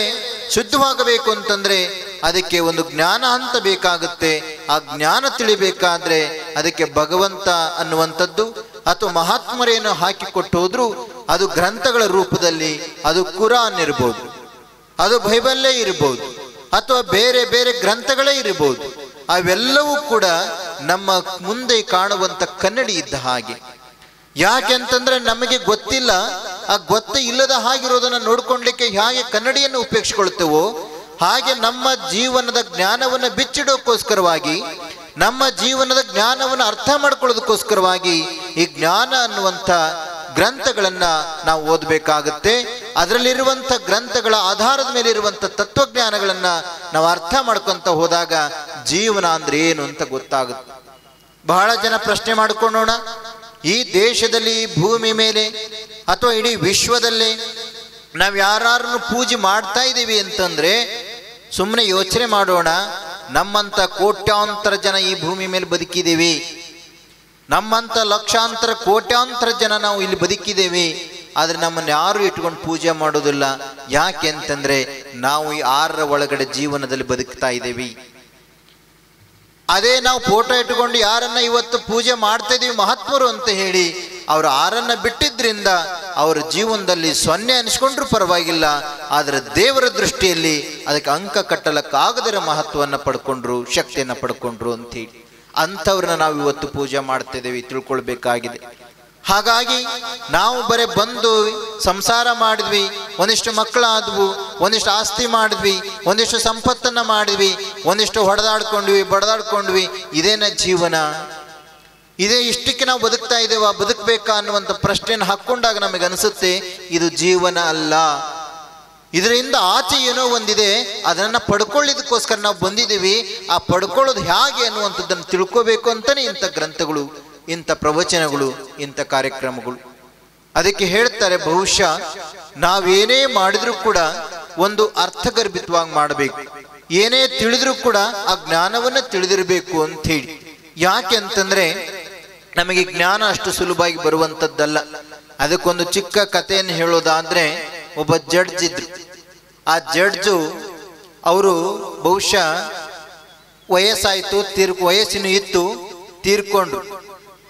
ಶುದ್ಧವಾಗಬೇಕು ಅಂತಂದ್ರೆ ಅದಕ್ಕೆ ಒಂದು ಜ್ಞಾನ ಅಂತ ಬೇಕಾಗುತ್ತೆ. ಆ ಜ್ಞಾನ ತಿಳಿಬೇಕಾದ್ರೆ ಅದಕ್ಕೆ ಭಗವಂತ ಅನ್ನುವಂಥದ್ದು ಅಥವಾ ಮಹಾತ್ಮರೇನು ಹಾಕಿಕೊಟ್ಟು ಹೋದ್ರು, ಅದು ಗ್ರಂಥಗಳ ರೂಪದಲ್ಲಿ, ಅದು ಕುರಾನ್ ಇರ್ಬೋದು, ಅದು ಬೈಬಲ್ಲೇ ಇರ್ಬೋದು, ಅಥವಾ ಬೇರೆ ಬೇರೆ ಗ್ರಂಥಗಳೇ ಇರಬಹುದು. ಅವೆಲ್ಲವೂ ಕೂಡ ನಮ್ಮ ಮುಂದೆ ಕಾಣುವಂತ ಕನ್ನಡಿ ಇದ್ದ ಹಾಗೆ. ಯಾಕೆಂತಂದ್ರೆ ನಮಗೆ ಗೊತ್ತಿಲ್ಲ, ಆ ಗೊತ್ತ ಇಲ್ಲದ ಹಾಗಿರೋದನ್ನ ನೋಡ್ಕೊಳ್ಲಿಕ್ಕೆ ಹೇಗೆ ಕನ್ನಡಿಯನ್ನು ಉಪಯೋಗಿಸ್ಕೊಳ್ತೇವೋ ಹಾಗೆ ನಮ್ಮ ಜೀವನದ ಜ್ಞಾನವನ್ನು ಬಿಚ್ಚಿಡೋಕ್ಕೋಸ್ಕರವಾಗಿ, ನಮ್ಮ ಜೀವನದ ಜ್ಞಾನವನ್ನು ಅರ್ಥ ಮಾಡ್ಕೊಳ್ಳೋದಕ್ಕೋಸ್ಕರವಾಗಿ ಈ ಜ್ಞಾನ ಅನ್ನುವಂಥ ಗ್ರಂಥಗಳನ್ನ ನಾವು ಓದಬೇಕಾಗುತ್ತೆ. ಅದರಲ್ಲಿರುವಂಥ ಗ್ರಂಥಗಳ ಆಧಾರದ ಮೇಲೆ ಇರುವಂಥ ತತ್ವಜ್ಞಾನಗಳನ್ನ ನಾವು ಅರ್ಥ ಮಾಡ್ಕೊಂತ ಹೋದಾಗ ಜೀವನ ಅಂದ್ರೆ ಏನು ಅಂತ ಗೊತ್ತಾಗುತ್ತೆ. ಬಹಳ ಜನ ಪ್ರಶ್ನೆ ಮಾಡ್ಕೊಳ್ಳೋಣ, ಈ ದೇಶದಲ್ಲಿ, ಭೂಮಿ ಮೇಲೆ ಅಥವಾ ಇಡೀ ವಿಶ್ವದಲ್ಲಿ ನಾವು ಯಾರನ್ನು ಪೂಜೆ ಮಾಡ್ತಾ ಇದ್ದೀವಿ ಅಂತಂದ್ರೆ ಸುಮ್ಮನೆ ಯೋಚನೆ ಮಾಡೋಣ. ನಮ್ಮಂತ ಕೋಟ್ಯಾಂತರ ಜನ ಈ ಭೂಮಿ ಮೇಲೆ ಬದುಕಿದ್ದೀವಿ, ನಮ್ಮಂತ ಲಕ್ಷಾಂತರ ಕೋಟ್ಯಾಂತರ ಜನ ನಾವು ಇಲ್ಲಿ ಬದುಕಿದ್ದೇವೆ. ಆದ್ರೆ ನಮ್ಮನ್ನು ಯಾರು ಇಟ್ಕೊಂಡು ಪೂಜೆ ಮಾಡೋದಿಲ್ಲ. ಯಾಕೆ ಅಂತಂದ್ರೆ ನಾವು ಈ 6ರ ಒಳಗಡೆ ಜೀವನದಲ್ಲಿ ಬದುಕ್ತಾ ಇದ್ದೇವೆ. ಅದೇ ನಾವು ಫೋಟೋ ಇಟ್ಕೊಂಡು ಯಾರನ್ನ ಇವತ್ತು ಪೂಜೆ ಮಾಡ್ತಾ ಇದೀವಿ ಮಹಾತ್ಮರು ಅಂತ ಹೇಳಿ, ಅವರು 6ರನ್ನ ಬಿಟ್ಟಿದ್ರಿಂದ ಅವರ ಜೀವನದಲ್ಲಿ 0 ಅನಿಸ್ಕೊಂಡ್ರೂ ಪರವಾಗಿಲ್ಲ, ಆದರೆ ದೇವರ ದೃಷ್ಟಿಯಲ್ಲಿ ಅದಕ್ಕೆ ಅಂಕ ಕಟ್ಟಲಕ್ಕಾಗದರ ಮಹತ್ವವನ್ನು ಪಡ್ಕೊಂಡ್ರು, ಶಕ್ತಿಯನ್ನು ಪಡ್ಕೊಂಡ್ರು ಅಂತೇಳಿ ಅಂಥವ್ರನ್ನ ನಾವು ಇವತ್ತು ಪೂಜೆ ಮಾಡ್ತಿದ್ದೇವೆ, ತಿಳ್ಕೊಳ್ಬೇಕಾಗಿದೆ. ಹಾಗಾಗಿ ನಾವು ಬರೀ ಬಂದು ಸಂಸಾರ ಮಾಡಿದ್ವಿ, ಒಂದಿಷ್ಟು ಮಕ್ಕಳಾದ್ವು, ಒಂದಿಷ್ಟು ಆಸ್ತಿ ಮಾಡಿದ್ವಿ, ಒಂದಿಷ್ಟು ಸಂಪತ್ತನ್ನ ಮಾಡಿದ್ವಿ, ಒಂದಿಷ್ಟು ಹೊಡೆದಾಡ್ಕೊಂಡ್ವಿ ಬಡದಾಡ್ಕೊಂಡ್ವಿ, ಇದೇನ ಜೀವನ? ಇದೇ ಇಷ್ಟಕ್ಕೆ ನಾವು ಬದುಕ್ತಾ ಇದ್ದೇವಾ, ಬದುಕಬೇಕಾ ಅನ್ನುವಂಥ ಪ್ರಶ್ನೆಯನ್ನು ಹಾಕ್ಕೊಂಡಾಗ ನಮಗೆ ಅನಿಸುತ್ತೆ ಇದು ಜೀವನ ಅಲ್ಲ. ಇದರಿಂದ ಆಚೆ ಏನೋ ಒಂದಿದೆ, ಅದನ್ನು ಪಡ್ಕೊಳ್ಳೋದಕ್ಕೋಸ್ಕರ ನಾವು ಬಂದಿದ್ದೀವಿ. ಆ ಪಡ್ಕೊಳ್ಳೋದು ಹೇಗೆ ಅನ್ನುವಂಥದ್ದನ್ನು ತಿಳ್ಕೋಬೇಕು ಅಂತಲೇ ಇಂಥ ಗ್ರಂಥಗಳು, ಇಂಥ ಪ್ರವಚನಗಳು, ಇಂಥ ಕಾರ್ಯಕ್ರಮಗಳು. ಅದಕ್ಕೆ ಹೇಳ್ತಾರೆ, ಬಹುಶಃ ನಾವೇನೇ ಮಾಡಿದ್ರೂ ಕೂಡ ಒಂದು ಅರ್ಥಗರ್ಭಿತವಾಗಿ ಮಾಡಬೇಕು, ಏನೇ ತಿಳಿದ್ರೂ ಕೂಡ ಆ ಜ್ಞಾನವನ್ನು ತಿಳಿದಿರಬೇಕು ಅಂತ ಹೇಳಿ. ಯಾಕೆ ಅಂತಂದ್ರೆ ನಮಗೆ ಜ್ಞಾನ ಅಷ್ಟು ಸುಲಭವಾಗಿ ಬರುವಂಥದ್ದಲ್ಲ. ಅದಕ್ಕೊಂದು ಚಿಕ್ಕ ಕಥೆಯನ್ನು ಹೇಳೋದಾದ್ರೆ, ಒಬ್ಬ ಜಡ್ಜ್ ಇದ್ರು. ಆ ಜಡ್ಜು ಅವರು ಬಹುಶಃ ವಯಸ್ಸಾಯಿತು, ವಯಸ್ಸಿನ ಇತ್ತು,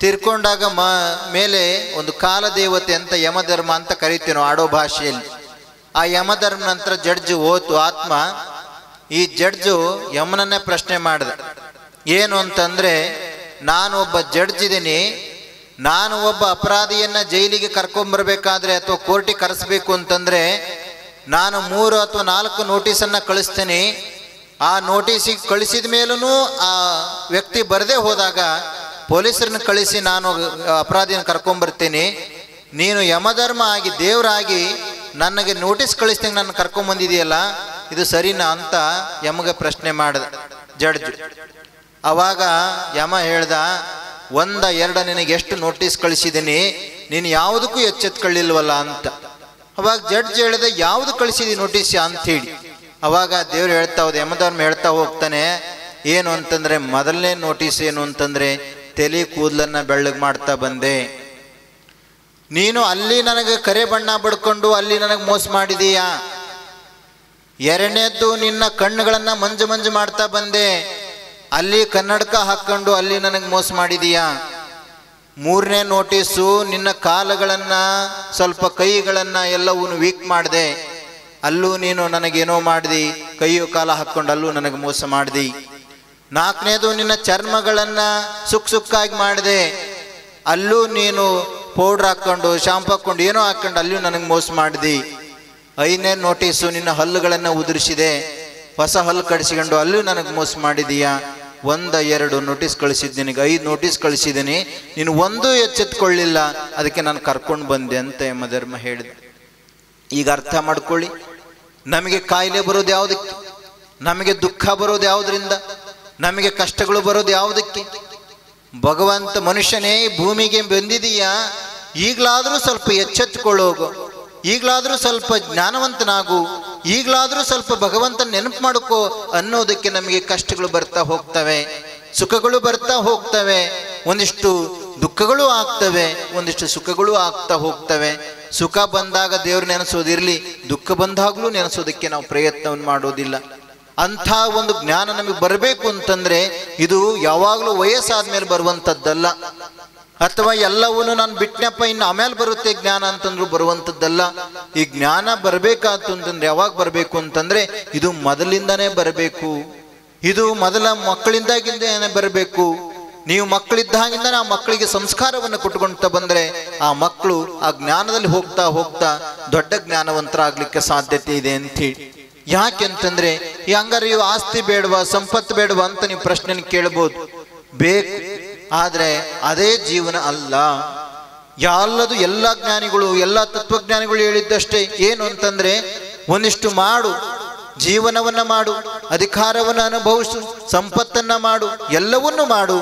ತೀರ್ಕೊಂಡಾಗ ಮೇಲೆ ಒಂದು ಕಾಲದೇವತೆ ಅಂತ ಯಮಧರ್ಮ ಅಂತ ಕರಿತೀವಿ ನಾವು ಆಡೋ ಭಾಷೆಯಲ್ಲಿ. ಆ ಯಮಧರ್ಮ ನಂತರ ಜಡ್ಜು ಹೋತು ಆತ್ಮ. ಈ ಜಡ್ಜು ಯಮನನ್ನೇ ಪ್ರಶ್ನೆ ಮಾಡಿದ, ಏನು ಅಂತಂದ್ರೆ, ನಾನು ಒಬ್ಬ ಜಡ್ಜ್ ಇದ್ದೀನಿ, ನಾನು ಒಬ್ಬ ಅಪರಾಧಿಯನ್ನ ಜೈಲಿಗೆ ಕರ್ಕೊಂಬರ್ಬೇಕಾದ್ರೆ ಅಥವಾ ಕೋರ್ಟಿಗೆ ಕರೆಸ್ಬೇಕು ಅಂತಂದ್ರೆ ನಾನು 3 ಅಥವಾ 4 ನೋಟಿಸನ್ನು ಕಳಿಸ್ತೇನೆ. ಆ ನೋಟಿಸಿಗೆ ಕಳಿಸಿದ ಮೇಲೂ ಆ ವ್ಯಕ್ತಿ ಬರದೇ ಹೋದಾಗ ಪೊಲೀಸರನ್ನ ಕಳಿಸಿ ನಾನು ಅಪರಾಧಿನ ಕರ್ಕೊಂಬರ್ತೀನಿ. ನೀನು ಯಮಧರ್ಮ ಆಗಿ ದೇವರಾಗಿ ನನಗೆ ನೋಟಿಸ್ ಕಳಿಸ್ದಂಗೆ ನನ್ನ ಕರ್ಕೊಂಬಂದಿದೆಯಲ್ಲ, ಇದು ಸರಿನಾ ಅಂತ ಯಮಗೆ ಪ್ರಶ್ನೆ ಮಾಡಿದ ಜಡ್ಜ್. ಅವಾಗ ಯಮ ಹೇಳ್ದ, 1 2 ನಿನಗೆ ಎಷ್ಟು ನೋಟಿಸ್ ಕಳಿಸಿದ್ದೀನಿ, ನೀನು ಯಾವುದಕ್ಕೂ ಎಚ್ಚೆತ್ಕೊಳ್ಳಿಲ್ವಲ್ಲ ಅಂತ. ಅವಾಗ ಜಡ್ಜ್ ಹೇಳಿದ, ಯಾವುದು ಕಳಿಸಿದಿ ನೋಟಿಸ್ ಅಂಥೇಳಿ. ಅವಾಗ ದೇವ್ರು ಹೇಳ್ತಾ ಹೋದ, ಯಮಧರ್ಮ ಹೇಳ್ತಾ ಹೋಗ್ತಾನೆ, ಏನು ಅಂತಂದ್ರೆ, ಮೊದಲನೇ ನೋಟಿಸ್ ಏನು ಅಂತಂದ್ರೆ, ತಲೆ ಕೂದಲನ್ನ ಬೆಳ್ಳಗೆ ಮಾಡ್ತಾ ಬಂದೆ. ನೀನು ಅಲ್ಲಿ ನನಗೆ ಕರೆ ಬಣ್ಣ ಬಡ್ಕೊಂಡು ಅಲ್ಲಿ ನನಗೆ ಮೋಸ ಮಾಡಿದೀಯಾ. 2ನೇದ್ದು, ನಿನ್ನ ಕಣ್ಣುಗಳನ್ನ ಮಂಜು ಮಾಡ್ತಾ ಬಂದೆ, ಅಲ್ಲಿ ಕನ್ನಡಕ ಹಾಕೊಂಡು ಅಲ್ಲಿ ನನಗೆ ಮೋಸ ಮಾಡಿದೀಯಾ. 3ನೇ ನೋಟಿಸು, ನಿನ್ನ ಕಾಲುಗಳನ್ನ ಸ್ವಲ್ಪ ಕೈಗಳನ್ನ ಎಲ್ಲವೂ ವೀಕ್ ಮಾಡಿದೆ, ಅಲ್ಲೂ ನೀನು ನನಗೇನೋ ಮಾಡಿದಿ, ಕೈಯು ಕಾಲ ಹಾಕ್ಕೊಂಡು ಅಲ್ಲೂ ನನಗೆ ಮೋಸ ಮಾಡಿದಿ. 4ನೇದು, ನಿನ್ನ ಚರ್ಮಗಳನ್ನ ಸುಕ್ಕಾಗಿ ಮಾಡಿದೆ, ಅಲ್ಲೂ ನೀನು ಪೌಡ್ರ್ ಹಾಕ್ಕೊಂಡು ಶಾಂಪು ಹಾಕ್ಕೊಂಡು ಏನೋ ಹಾಕ್ಕೊಂಡು ಅಲ್ಲೂ ನನಗೆ ಮೋಸ ಮಾಡಿದಿ. 5ನೇ ನೋಟಿಸು, ನಿನ್ನ ಹಲ್ಲುಗಳನ್ನು ಉದುರಿಸಿದೆ, ಹೊಸ ಹಲ್ಲು ಕಡಿಸಿಕೊಂಡು ಅಲ್ಲೂ ನನಗೆ ಮೋಸ ಮಾಡಿದೀಯಾ. 1 2 ನೋಟಿಸ್ ಕಳಿಸಿದ್ದು, ನಿನಗೆ 5 ನೋಟಿಸ್ ಕಳಿಸಿದ್ದೀನಿ, ನೀನು ಒಂದು ಎಚ್ಚೆತ್ಕೊಳ್ಳಿಲ್ಲ, ಅದಕ್ಕೆ ನಾನು ಕರ್ಕೊಂಡು ಬಂದೆ ಅಂತ ಯಮಧರ್ಮ ಹೇಳಿದ. ಈಗ ಅರ್ಥ ಮಾಡ್ಕೊಳ್ಳಿ, ನಮಗೆ ಕಾಯಿಲೆ ಬರೋದು ಯಾವುದಕ್ಕೆ, ನಮಗೆ ದುಃಖ ಬರೋದು ಯಾವುದರಿಂದ, ನಮಗೆ ಕಷ್ಟಗಳು ಬರೋದು ಯಾವುದಕ್ಕೆ? ಭಗವಂತ ಮನುಷ್ಯನೇ ಭೂಮಿಗೆ ಬಂದಿದೀಯಾ, ಈಗಲಾದರೂ ಸ್ವಲ್ಪ ಎಚ್ಚೆತ್ತುಕೊಳ್ಳೋಗು, ಈಗಲಾದರೂ ಸ್ವಲ್ಪ ಜ್ಞಾನವಂತನಾಗು, ಈಗಲಾದರೂ ಸ್ವಲ್ಪ ಭಗವಂತನ ನೆನಪು ಮಾಡ್ಕೋ ಅನ್ನೋದಕ್ಕೆ ನಮಗೆ ಕಷ್ಟಗಳು ಬರ್ತಾ ಹೋಗ್ತವೆ, ಸುಖಗಳು ಬರ್ತಾ ಹೋಗ್ತವೆ, ಒಂದಿಷ್ಟು ದುಃಖಗಳು ಆಗ್ತವೆ, ಒಂದಿಷ್ಟು ಸುಖಗಳು ಆಗ್ತಾ ಹೋಗ್ತವೆ. ಸುಖ ಬಂದಾಗ ದೇವ್ರು ನೆನೆಸೋದಿರಲಿ, ದುಃಖ ಬಂದಾಗಲೂ ನೆನೆಸೋದಕ್ಕೆ ನಾವು ಪ್ರಯತ್ನವನ್ನು ಮಾಡೋದಿಲ್ಲ. ಅಂಥ ಒಂದು ಜ್ಞಾನ ನಮಗೆ ಬರಬೇಕು ಅಂತಂದ್ರೆ ಇದು ಯಾವಾಗಲೂ ವಯಸ್ಸಾದ್ಮೇಲೆ ಬರುವಂಥದ್ದಲ್ಲ, ಅಥವಾ ಎಲ್ಲವನ್ನೂ ನಾನು ಬಿಟ್ಟನಪ್ಪ ಇನ್ನು ಆಮೇಲೆ ಬರುತ್ತೆ ಜ್ಞಾನ ಅಂತಂದ್ರು ಬರುವಂಥದ್ದಲ್ಲ. ಈ ಜ್ಞಾನ ಬರಬೇಕಾತಂತಂದ್ರೆ ಯಾವಾಗ ಬರಬೇಕು ಅಂತಂದ್ರೆ ಇದು ಮೊದಲಿಂದನೇ ಬರಬೇಕು, ಇದು ಮೊದಲ ಮಕ್ಕಳಿಂದಾಗಿಂದೇ ಬರಬೇಕು. ನೀವು ಮಕ್ಕಳಿದ್ದಾಗಿಂದ ಆ ಮಕ್ಕಳಿಗೆ ಸಂಸ್ಕಾರವನ್ನು ಕೊಟ್ಕೊಳ್ತಾ ಬಂದ್ರೆ ಆ ಮಕ್ಕಳು ಆ ಜ್ಞಾನದಲ್ಲಿ ಹೋಗ್ತಾ ಹೋಗ್ತಾ ದೊಡ್ಡ ಜ್ಞಾನವಂತರಾಗ್ಲಿಕ್ಕೆ ಸಾಧ್ಯತೆ ಇದೆ ಅಂತ ಹೇಳಿ. ಯಾಕೆಂತಂದ್ರೆ ಹಂಗಾರೆ ಇವು ಆಸ್ತಿ ಬೇಡವಾ, ಸಂಪತ್ತು ಬೇಡವಾ ಅಂತ ನೀವು ಪ್ರಶ್ನೆ ಕೇಳ್ಬೋದು. ಬೇಕು, ಆದ್ರೆ ಅದೇ ಜೀವನ ಅಲ್ಲ. ಎಲ್ಲ ಜ್ಞಾನಿಗಳು, ಎಲ್ಲ ತತ್ವಜ್ಞಾನಿಗಳು ಹೇಳಿದ್ದಷ್ಟೇ. ಏನು ಅಂತಂದ್ರೆ ಒಂದಿಷ್ಟು ಮಾಡು, ಜೀವನವನ್ನ ಮಾಡು, ಅಧಿಕಾರವನ್ನು ಅನುಭವಿಸು, ಸಂಪತ್ತನ್ನ ಮಾಡು, ಎಲ್ಲವನ್ನೂ ಮಾಡು,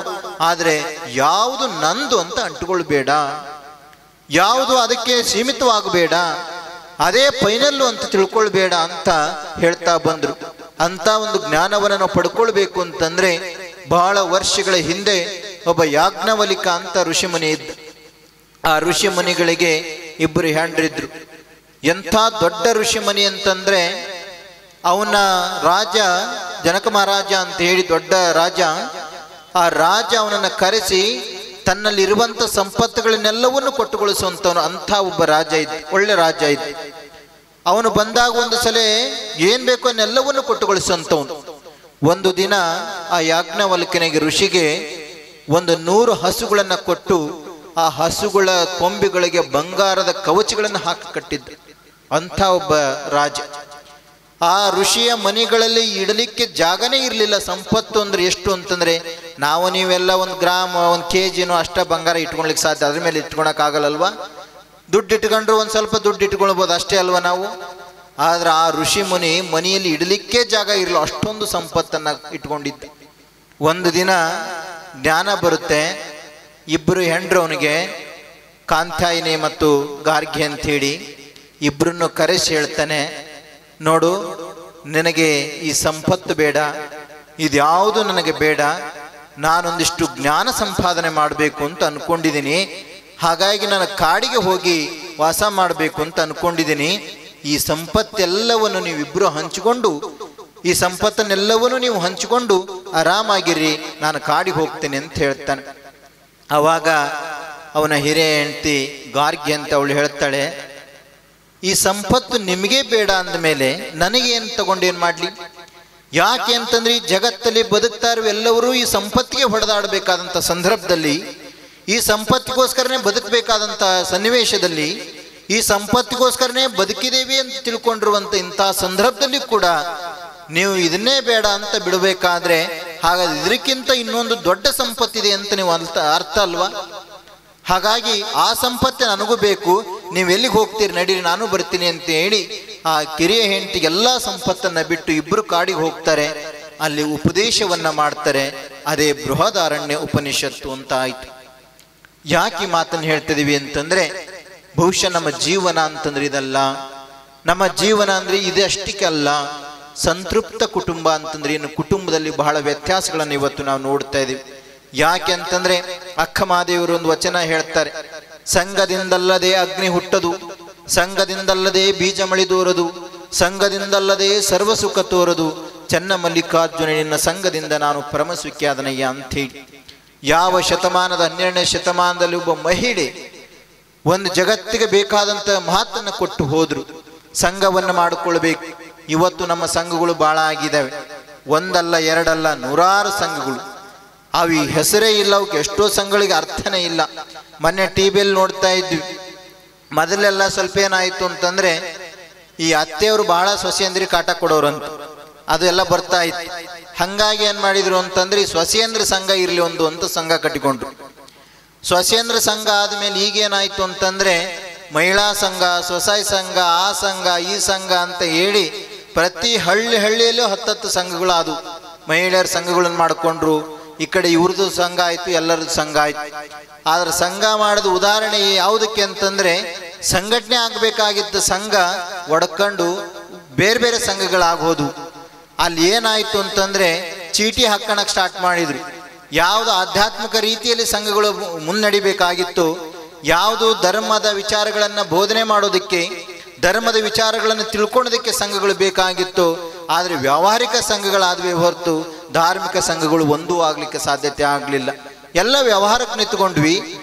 ಆದ್ರೆ ಯಾವುದು ನಂದು ಅಂತ ಅಂಟುಕೊಳ್ಬೇಡ, ಯಾವುದು ಅದಕ್ಕೆ ಸೀಮಿತವಾಗಬೇಡ, ಅದೇ ಫೈನಲ್ಲು ಅಂತ ತಿಳ್ಕೊಳ್ಬೇಡ ಅಂತ ಹೇಳ್ತಾ ಬಂದ್ರು. ಅಂತ ಒಂದು ಜ್ಞಾನವನ್ನು ನಾವು ಪಡ್ಕೊಳ್ಬೇಕು ಅಂತಂದ್ರೆ ಬಹಳ ವರ್ಷಗಳ ಹಿಂದೆ ಒಬ್ಬ ಯಾಜ್ಞವಲ್ಕ ಅಂತ ಋಷಿಮುನಿ ಇದ್ದ. ಆ ಋಷಿಮುನಿಗಳಿಗೆ 2 ಹೆಂಡ್ರಿದ್ರು. ಎಂಥ ದೊಡ್ಡ ಋಷಿಮುನಿ ಅಂತಂದ್ರೆ ಅವನ ರಾಜ ಜನಕ ಮಹಾರಾಜ ಅಂತ ಹೇಳಿ ದೊಡ್ಡ ರಾಜ. ಆ ರಾಜ ಅವನನ್ನು ಕರೆಸಿ ತನ್ನಲ್ಲಿರುವಂಥ ಸಂಪತ್ತುಗಳನ್ನೆಲ್ಲವನ್ನು ಕೊಟ್ಟುಗೊಳಿಸುವಂಥವನು. ಅಂಥ ಒಬ್ಬ ರಾಜ ಇದ್ದ, ಒಳ್ಳೆ ರಾಜ ಇದ್ದ. ಅವನು ಬಂದಾಗ ಒಂದು ಸಲ ಏನ್ ಬೇಕೋ ಅನ್ನೆಲ್ಲವನ್ನು ಕೊಟ್ಟುಗೊಳಿಸುವಂಥವನು. ಒಂದು ದಿನ ಆ ಯಾಜ್ಞವಲ್ಕ್ಯನಿಗೆ, ಋಷಿಗೆ 100 ಹಸುಗಳನ್ನು ಕೊಟ್ಟು ಆ ಹಸುಗಳ ಕೊಂಬಿಗಳಿಗೆ ಬಂಗಾರದ ಕವಚಗಳನ್ನು ಹಾಕಿ ಕಟ್ಟಿದ್ದ ಅಂಥ ಒಬ್ಬ ರಾಜ. ಆ ಋಷಿಯ ಮನೆಗಳಲ್ಲಿ ಇಡಲಿಕ್ಕೆ ಜಾಗನೇ ಇರಲಿಲ್ಲ. ಸಂಪತ್ತು ಅಂದ್ರೆ ಎಷ್ಟು ಅಂತಂದ್ರೆ, ನಾವು ನೀವೆಲ್ಲ 1 ಗ್ರಾಮ್ 1 kg ಅಷ್ಟ ಬಂಗಾರ ಇಟ್ಕೊಳ್ಲಿಕ್ಕೆ ಸಾಧ್ಯ, ಅದ್ರ ಮೇಲೆ ಇಟ್ಕೊಳಕ್ಕಾಗಲ್ಲಲ್ವಾ? ದುಡ್ಡು ಇಟ್ಕೊಂಡ್ರು ಒಂದು ಸ್ವಲ್ಪ ದುಡ್ಡು ಇಟ್ಕೊಳ್ಬೋದು ಅಷ್ಟೇ ಅಲ್ವಾ ನಾವು. ಆದ್ರೆ ಆ ಋಷಿ ಮುನಿ ಮನೆಯಲ್ಲಿ ಇಡಲಿಕ್ಕೆ ಜಾಗ ಇರಲಿಲ್ಲ, ಅಷ್ಟೊಂದು ಸಂಪತ್ತನ್ನ ಇಟ್ಕೊಂಡಿದ್ದ. ಒಂದು ದಿನ ಜ್ಞಾನ ಬರುತ್ತೆ. 2 ಹೆಂಡ್ರು ಅವನಿಗೆ, ಕಾಂತ್ಯಾಯಿನಿ ಮತ್ತು ಗಾರ್ಗಿ ಅಂಥೇಳಿ ಇಬ್ಬರನ್ನು ಕರೆಸಿ ಹೇಳ್ತಾನೆ, ನೋಡು, ನಿನಗೆ ಈ ಸಂಪತ್ತು ಬೇಡ, ಇದ್ಯಾವುದು ನನಗೆ ಬೇಡ, ನಾನೊಂದಿಷ್ಟು ಜ್ಞಾನ ಸಂಪಾದನೆ ಮಾಡಬೇಕು ಅಂತ ಅನ್ಕೊಂಡಿದ್ದೀನಿ. ಹಾಗಾಗಿ ನಾನು ಕಾಡಿಗೆ ಹೋಗಿ ವಾಸ ಮಾಡಬೇಕು ಅಂತ ಅನ್ಕೊಂಡಿದ್ದೀನಿ. ಈ ಸಂಪತ್ತೆಲ್ಲವನ್ನು ನೀವಿಬ್ಬರು ಹಂಚಿಕೊಂಡು, ಈ ಸಂಪತ್ತನ್ನೆಲ್ಲವನ್ನು ನೀವು ಹಂಚಿಕೊಂಡು ಆರಾಮಾಗಿರಿ, ನಾನು ಕಾಡಿಗೆ ಹೋಗ್ತೇನೆ ಅಂತ ಹೇಳ್ತಾನೆ. ಆವಾಗ ಅವನ ಹಿರಿಯ ಹೆಂಡತಿ ಗಾರ್ಗಿ ಅಂತ ಅವಳು ಹೇಳ್ತಾಳೆ, ಈ ಸಂಪತ್ತು ನಿಮಗೆ ಬೇಡ ಅಂದಮೇಲೆ ನನಗೇನು ತಗೊಂಡೇನು ಮಾಡಲಿ? ಯಾಕೆ ಅಂತಂದ್ರೆ ಈ ಜಗತ್ತಲ್ಲಿ ಬದುಕ್ತಾ ಇರುವ ಎಲ್ಲರೂ ಈ ಸಂಪತ್ತಿಗೆ ಹೊಡೆದಾಡಬೇಕಾದಂಥ ಸಂದರ್ಭದಲ್ಲಿ, ಈ ಸಂಪತ್ತಿಗೋಸ್ಕರನೇ ಬದುಕಬೇಕಾದಂಥ ಸನ್ನಿವೇಶದಲ್ಲಿ, ಈ ಸಂಪತ್ತಿಗೋಸ್ಕರನೇ ಬದುಕಿದೇವಿ ಅಂತ ತಿಳ್ಕೊಂಡಿರುವಂಥ ಇಂಥ ಸಂದರ್ಭದಲ್ಲಿ ಕೂಡ ನೀವು ಇದನ್ನೇ ಬೇಡ ಅಂತ ಬಿಡಬೇಕಾದ್ರೆ, ಹಾಗಾದ್ರೆ ಇದಕ್ಕಿಂತ ಇನ್ನೊಂದು ದೊಡ್ಡ ಸಂಪತ್ತಿದೆ ಅಂತ ನೀವು ಅರ್ಥ ಅಲ್ವಾ? ಹಾಗಾಗಿ ಆ ಸಂಪತ್ತು ನನಗೂ ಬೇಕು, ನೀವು ಎಲ್ಲಿಗೆ ಹೋಗ್ತೀರಿ ನಡೀರಿ, ನಾನು ಬರ್ತೀನಿ ಅಂತ ಹೇಳಿ ಆ ಕಿರಿಯ ಹೆಂಡತಿಗೆ ಎಲ್ಲ ಸಂಪತ್ತನ್ನ ಬಿಟ್ಟು ಇಬ್ಬರು ಕಾಡಿಗೆ ಹೋಗ್ತಾರೆ. ಅಲ್ಲಿ ಉಪದೇಶವನ್ನ ಮಾಡ್ತಾರೆ. ಅದೇ ಬೃಹದಾರಣ್ಯ ಉಪನಿಷತ್ತು ಅಂತ ಆಯ್ತು. ಯಾಕೆ ಮಾತನ್ನು ಹೇಳ್ತಿದೀವಿ ಅಂತಂದ್ರೆ, ಬಹುಶಃ ನಮ್ಮ ಜೀವನ ಅಂತಂದ್ರೆ ಇದಲ್ಲ. ನಮ್ಮ ಜೀವನ ಅಂದ್ರೆ ಇದಷ್ಟಕ್ಕೆ ಅಲ್ಲ. ಸಂತೃಪ್ತ ಕುಟುಂಬ ಅಂತಂದ್ರೆ ಏನು, ಕುಟುಂಬದಲ್ಲಿ ಬಹಳ ವ್ಯತ್ಯಾಸಗಳನ್ನು ಇವತ್ತು ನಾವು ನೋಡ್ತಾ ಇದೀವಿ. ಯಾಕೆ ಅಂತಂದ್ರೆ ಅಕ್ಕ ಮಹಾದೇವರು ಒಂದು ವಚನ ಹೇಳ್ತಾರೆ, ಸಂಘದಿಂದಲ್ಲದೆ ಅಗ್ನಿ ಹುಟ್ಟದು, ಸಂಘದಿಂದಲ್ಲದೆ ಬೀಜ ಮಳಿದೋರದು, ಸಂಘದಿಂದಲ್ಲದೆ ಸರ್ವಸುಖ ತೋರದು, ಚೆನ್ನ ಮಲ್ಲಿಕಾರ್ಜುನ ನಿನ್ನ ಸಂಘದಿಂದ ನಾನು ಪರಮಸುಖ್ಯಾದನಯ್ಯ ಅಂಥೇಳಿ. ಯಾವ ಶತಮಾನದ 12ನೇ ಶತಮಾನದಲ್ಲಿ ಒಬ್ಬ ಮಹಿಳೆ ಒಂದು ಜಗತ್ತಿಗೆ ಬೇಕಾದಂಥ ಮಾತನ್ನು ಕೊಟ್ಟು ಹೋದ್ರು, ಸಂಘವನ್ನು ಮಾಡಿಕೊಳ್ಬೇಕು. ಇವತ್ತು ನಮ್ಮ ಸಂಘಗಳು ಬಹಳ ಆಗಿದ್ದಾವೆ. ಒಂದಲ್ಲ ಎರಡಲ್ಲ, 100 ಸಂಘಗಳು. ಅವು ಹೆಸರೇ ಇಲ್ಲ, ಅವಕ್ಕೆ ಎಷ್ಟೋ ಸಂಘಗಳಿಗೆ ಅರ್ಥನೇ ಇಲ್ಲ. ಮೊನ್ನೆ ಟಿವಿಯಲ್ಲಿ ನೋಡ್ತಾ ಇದ್ವಿ. ಮೊದಲೆಲ್ಲ ಸ್ವಲ್ಪ ಏನಾಯ್ತು ಅಂತಂದ್ರೆ, ಈ ಅತ್ತೆಯವರು ಬಹಳ ಸೊಸೆಯಂದ್ರಿಗೆ ಕಾಟ ಕೊಡೋರಂತ, ಅದು ಎಲ್ಲ ಬರ್ತಾ ಇತ್ತು. ಹಂಗಾಗಿ ಏನ್ ಮಾಡಿದ್ರು ಅಂತಂದ್ರೆ, ಈ ಸೊಸೆಯಂದ್ರ ಸಂಘ ಇರ್ಲಿ ಒಂದು ಅಂತ ಸಂಘ ಕಟ್ಟಿಕೊಂಡ್ರು. ಸೊಸೆಯಂದ್ರ ಸಂಘ ಆದ್ಮೇಲೆ ಈಗೇನಾಯ್ತು ಅಂತಂದ್ರೆ, ಮಹಿಳಾ ಸಂಘ, ಸ್ವಸಹಾಯ ಸಂಘ, ಆ ಸಂಘ, ಈ ಸಂಘ ಅಂತ ಹೇಳಿ ಪ್ರತಿ ಹಳ್ಳಿಯಲ್ಲೂ 10 ಸಂಘಗಳು ಆದವು. ಮಹಿಳೆಯರ ಸಂಘಗಳನ್ನು ಮಾಡಿಕೊಂಡ್ರು. ಈ ಕಡೆ ಇವ್ರದ್ದು ಸಂಘ ಆಯ್ತು, ಎಲ್ಲರದ್ದು ಸಂಘ ಆಯ್ತು. ಆದ್ರೆ ಸಂಘ ಮಾಡೋದು ಉದಾಹರಣೆ ಯಾವುದಕ್ಕೆ ಅಂತಂದ್ರೆ, ಸಂಘಟನೆ ಆಗ್ಬೇಕಾಗಿದ್ದ ಸಂಘ ಒಡ್ಕೊಂಡು ಬೇರೆ ಬೇರೆ ಸಂಘಗಳಾಗೋದು. ಅಲ್ಲಿ ಏನಾಯ್ತು ಅಂತಂದ್ರೆ, ಚೀಟಿ ಹಾಕೋಣಕ್ಕೆ ಸ್ಟಾರ್ಟ್ ಮಾಡಿದ್ರು. ಯಾವುದು ಆಧ್ಯಾತ್ಮಿಕ ರೀತಿಯಲ್ಲಿ ಸಂಘಗಳು ಮುನ್ನಡಿಬೇಕಾಗಿತ್ತು, ಯಾವುದು ಧರ್ಮದ ವಿಚಾರಗಳನ್ನ ಬೋಧನೆ ಮಾಡೋದಕ್ಕೆ, ಧರ್ಮದ ವಿಚಾರಗಳನ್ನು ತಿಳ್ಕೊಳ್ಳೋದಕ್ಕೆ ಸಂಘಗಳು ಬೇಕಾಗಿತ್ತು. ಆದರೆ ವ್ಯಾವಹಾರಿಕ ಸಂಘಗಳಾದ್ವೇ ಹೊರತು ಧಾರ್ಮಿಕ ಸಂಘಗಳು ಒಂದೂ ಆಗ್ಲಿಕ್ಕೆ ಸಾಧ್ಯತೆ ಆಗಲಿಲ್ಲ. ಎಲ್ಲ ವ್ಯವಹಾರಕ್ಕೆ ನಿಂತ್ಕೊಂಡ್ವಿ,